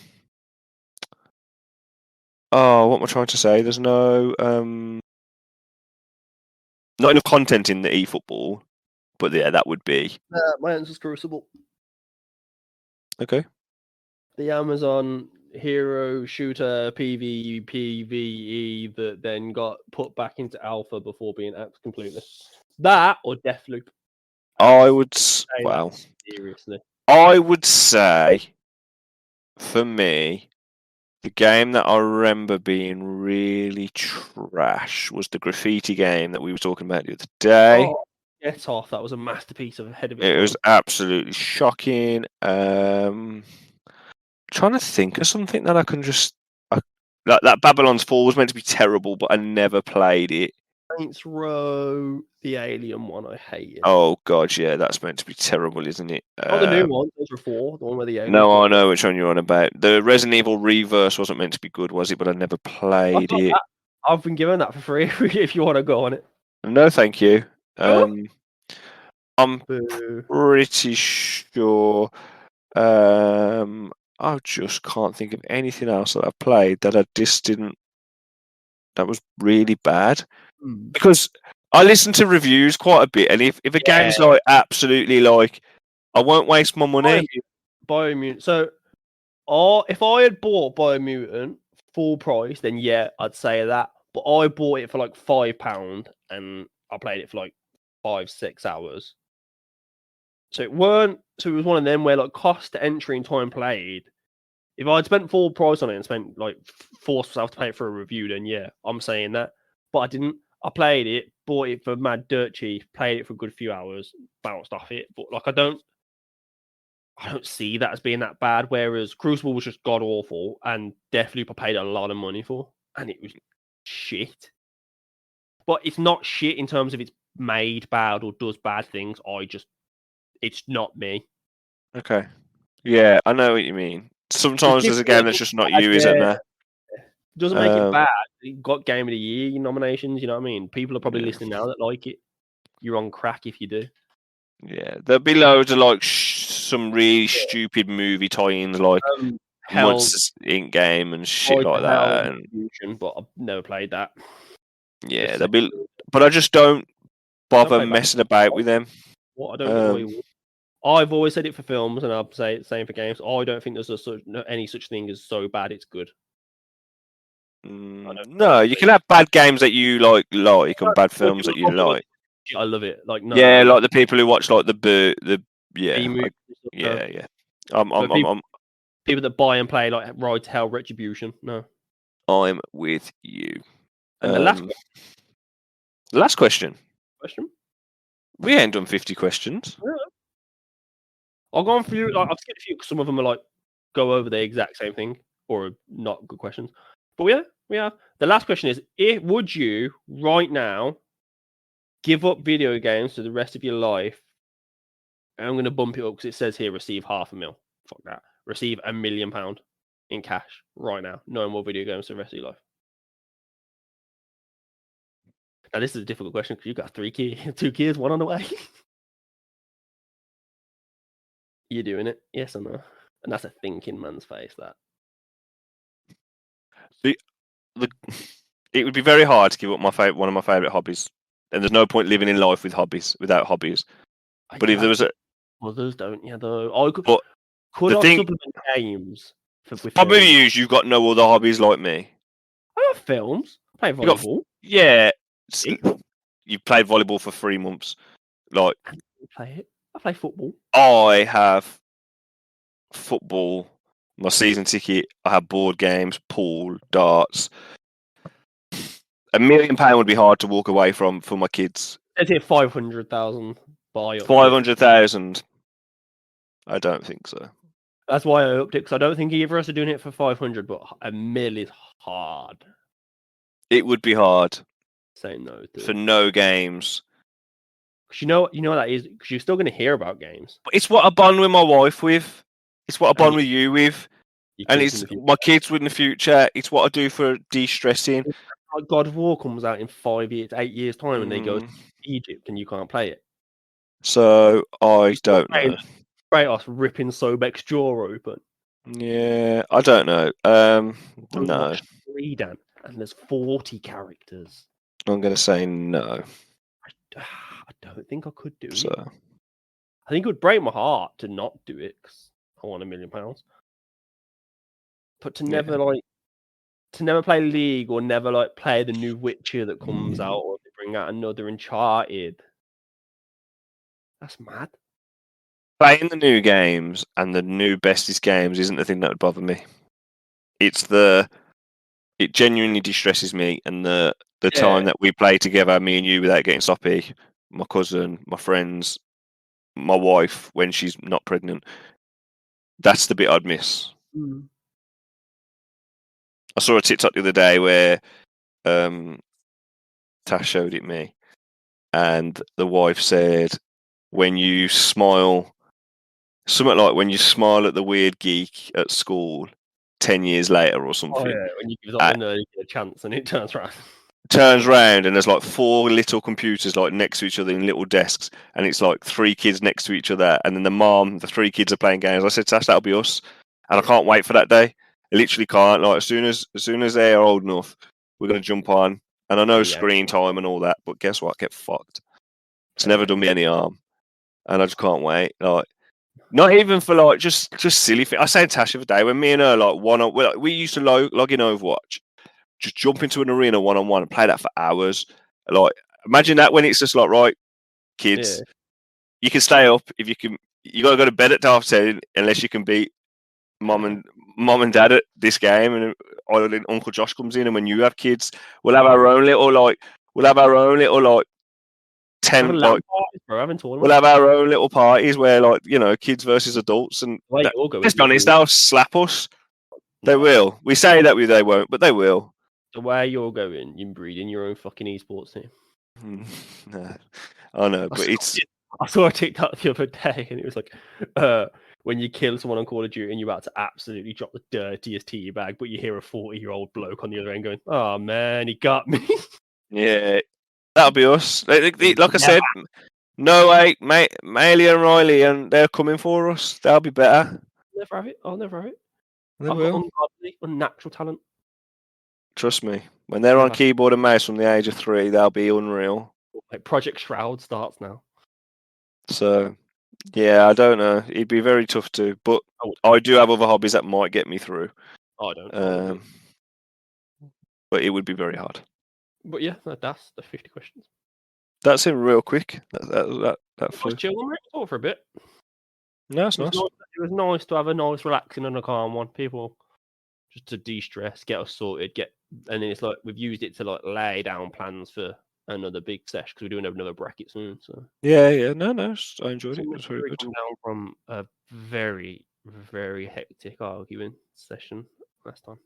I trying to say? There's no not enough content in the eFootball, but yeah, that would be. My answer's Crucible. Okay. The Amazon hero shooter PvE that then got put back into alpha before being axed completely. That or Deathloop. I would. Wow. Seriously. I would say, for me, The game that I remember being really trash was the graffiti game that we were talking about the other day. Oh, Get Off. That was a masterpiece ahead of its It time. was absolutely shocking. Trying to think of something that I can just. That Babylon's Fall was meant to be terrible, but I never played it. Saints Row, the Alien one, I hate it. Oh god, yeah, that's meant to be terrible, isn't it? Not the new one, Saints Row 4, the one where the aliens. No, I know which one you're on about. The Resident Evil Reverse wasn't meant to be good, was it? But I never played it. I've been given that for free if you want to go on it. No, thank you. Sure? I'm Boo. pretty sure. I just can't think of anything else that I've played that I just didn't. That was really bad. Because I listen to reviews quite a bit, and if a game's like absolutely like, I won't waste my money. Biomutant. So, if I had bought Biomutant full price, then yeah, I'd say that. But I bought it for like £5, and I played it for like 5-6 hours. So it was one of them where like cost to entry and time played. If I'd spent full price on it and spent like forced myself to pay it for a review, then yeah, I'm saying that. But I didn't. I played it, bought it for mad dirt cheap, played it for a good few hours, bounced off it. But like I don't see that as being that bad. Whereas Crucible was just god awful, and Deathloop I paid a lot of money for, and it was shit. But it's not shit in terms of it's made bad or does bad things. It's not me. Okay. Yeah, I know what you mean. Sometimes there's a game that's just not you, isn't there? Doesn't make it bad. It got Game of the Year nominations. You know what I mean? People are probably listening now that like it. You're on crack if you do. Yeah, there'll be loads of like some really stupid movie tie-ins, like Monsters Inc. game and shit like that. And but I've never played that. Yeah, there'll be, but I just don't bother messing about with them. What I don't get why you. I've always said it for films, and I'll say the same for games. I don't think there's any such thing as so bad it's good. No, you can have bad games that you like, and bad films that you like. I love it. Like no, yeah, like the people who watch like yeah. People that buy and play like Ride to Hell, Retribution. No, I'm with you. And the last question. We ain't done 50 questions. Yeah. I've gone through. Like, I've skipped a few because some of them are like go over the exact same thing or not good questions. But yeah. The last question is: would you right now give up video games for the rest of your life? And I'm going to bump it up because it says here receive $500,000. Fuck that. Receive £1 million in cash right now. No more video games for the rest of your life. Now this is a difficult question because you've got 2 kids, 1 on the way. You doing it? Yes or no? And that's a thinking man's face. That. It would be very hard to give up one of my favorite hobbies, and there's no point living in life without hobbies. But if there was others don't, though. I could supplement games with probably films. You've got no other hobbies like me. I have films. I play volleyball. You've played volleyball for 3 months. Like I play football. I have football, my season ticket. I have board games, pool, darts. £1 million would be hard to walk away from for my kids. It's here 500,000. 500,000. I don't think so. That's why I upped it, because I don't think either of us are doing it for 500, but $1 million is hard. It would be hard. Say no to for no games. Because you know what that is, because you're still going to hear about games. But it's what I bond with my wife with. It's what I bond with you with. And it's my kids with in the future. It's what I do for de-stressing. Like God of War comes out in 8 years' time, and they go to Egypt, and you can't play it. So I don't know. Kratos ripping Sobek's jaw open. Yeah, I don't know. No. Redan, and there's 40 characters. I'm going to say no. I don't think I could do it. I think it would break my heart to not do it because I want £1 million. But to never play League or never play the new Witcher that comes out, or they bring out another Uncharted. That's mad. Playing the new games and the new bestest games isn't the thing that would bother me. it genuinely distresses me, and the time that we play together, me and you, without getting sloppy, my cousin, my friends, my wife when she's not pregnant. That's the bit I'd miss. I saw a TikTok the other day where Tash showed it me, and the wife said, when you smile, something like when you smile at the weird geek at school 10 years later or something. Oh, yeah, when you give the nerd a chance and it turns around. Turns round and there's like 4 little computers like next to each other in little desks, and it's like 3 kids next to each other, and then the 3 kids are playing games. I said, Tash, that'll be us, and I can't wait for that day. I literally can't. Like as soon as they are old enough, we're gonna jump on. And I know screen time and all that, but guess what? Get fucked. It's never done me any harm, and I just can't wait. Like, not even for like just silly things. I said to Tash the other day when me and her like we used to log in Overwatch. Just jump into an arena 1-on-1 and play that for hours. Like, imagine that when it's just like, right, kids, you can stay up if you can. You gotta go to bed at 10:30 unless you can beat mom and dad at this game. And Uncle Josh comes in, and when you have kids, we'll have our own little 10 like. We'll have our own little parties where like kids versus adults, and let's be honest, they'll slap us. They will. We say that they won't, but they will. The way you're going, you're breeding your own fucking esports team. No, I know, but I saw a TikTok the other day, and it was like, when you kill someone on Call of Duty and you're about to absolutely drop the dirtiest tea bag, but you hear a 40-year-old bloke on the other end going, "Oh man, he got me." Yeah, that'll be us. Like I said, no way, mate, Maley and Riley, and they're coming for us. They'll be better. I'll never have it. They I've will. got ungodly, unnatural talent. Trust me, when they're on keyboard and mouse from the age of 3, they'll be unreal. Like Project Shroud starts now. So, yeah, I don't know. It'd be very tough to, but I do have other hobbies that might get me through. I don't. But it would be very hard. But yeah, that's the 50 questions. That's it, real quick. That flew. Chill on it. Talk for a bit. No, it's nice. It was nice to have a nice, relaxing and a calm one. People just to de-stress, get us sorted, and then it's like we've used it to like lay down plans for another big sesh because we're doing another bracket soon. So yeah, no, I enjoyed it. It was very good. Come down from a very, very hectic arguing session last time.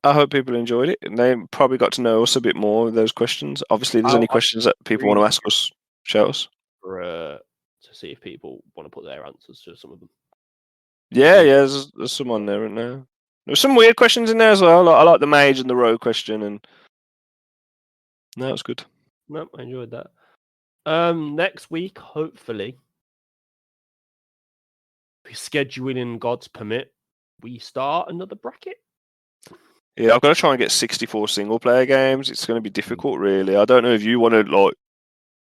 I hope people enjoyed it, and they probably got to know us a bit more with those questions. Obviously, if there's any questions that people want to ask us, shout us. To see if people want to put their answers to some of them. Yeah, there's some on there, isn't there? There's some weird questions in there as well. I like the mage and the rogue question, and no, it's good. No, I enjoyed that. Next week, hopefully, scheduling God's permit, we start another bracket. Yeah, I've got to try and get 64 single player games. It's going to be difficult, really. I don't know if you want to like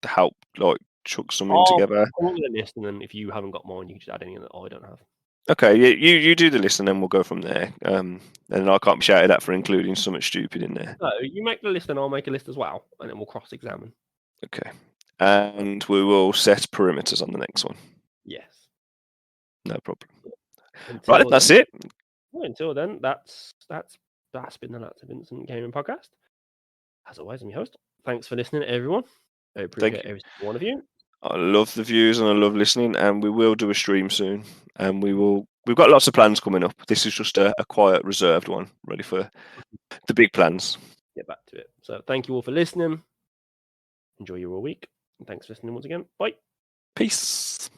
help like chuck some in together. I'll do the list, and then if you haven't got mine, you can just add any that I don't have. Okay, yeah, you do the list, and then we'll go from there. And I can't be shouted at for including something stupid in there. No, you make the list, and I'll make a list as well, and then we'll cross-examine. Okay, and we will set perimeters on the next one. Yes, no problem. Right, that's it. Well, until then, that's been the ThatsABingo Gaming Podcast. As always, I'm your host. Thanks for listening, everyone. I appreciate every single one of you. I love the views and I love listening, and we will do a stream soon, and we've got lots of plans coming up. This is just a quiet, reserved one, ready for the big plans. Get back to it. So thank you all for listening. Enjoy your week. And thanks for listening once again. Bye. Peace.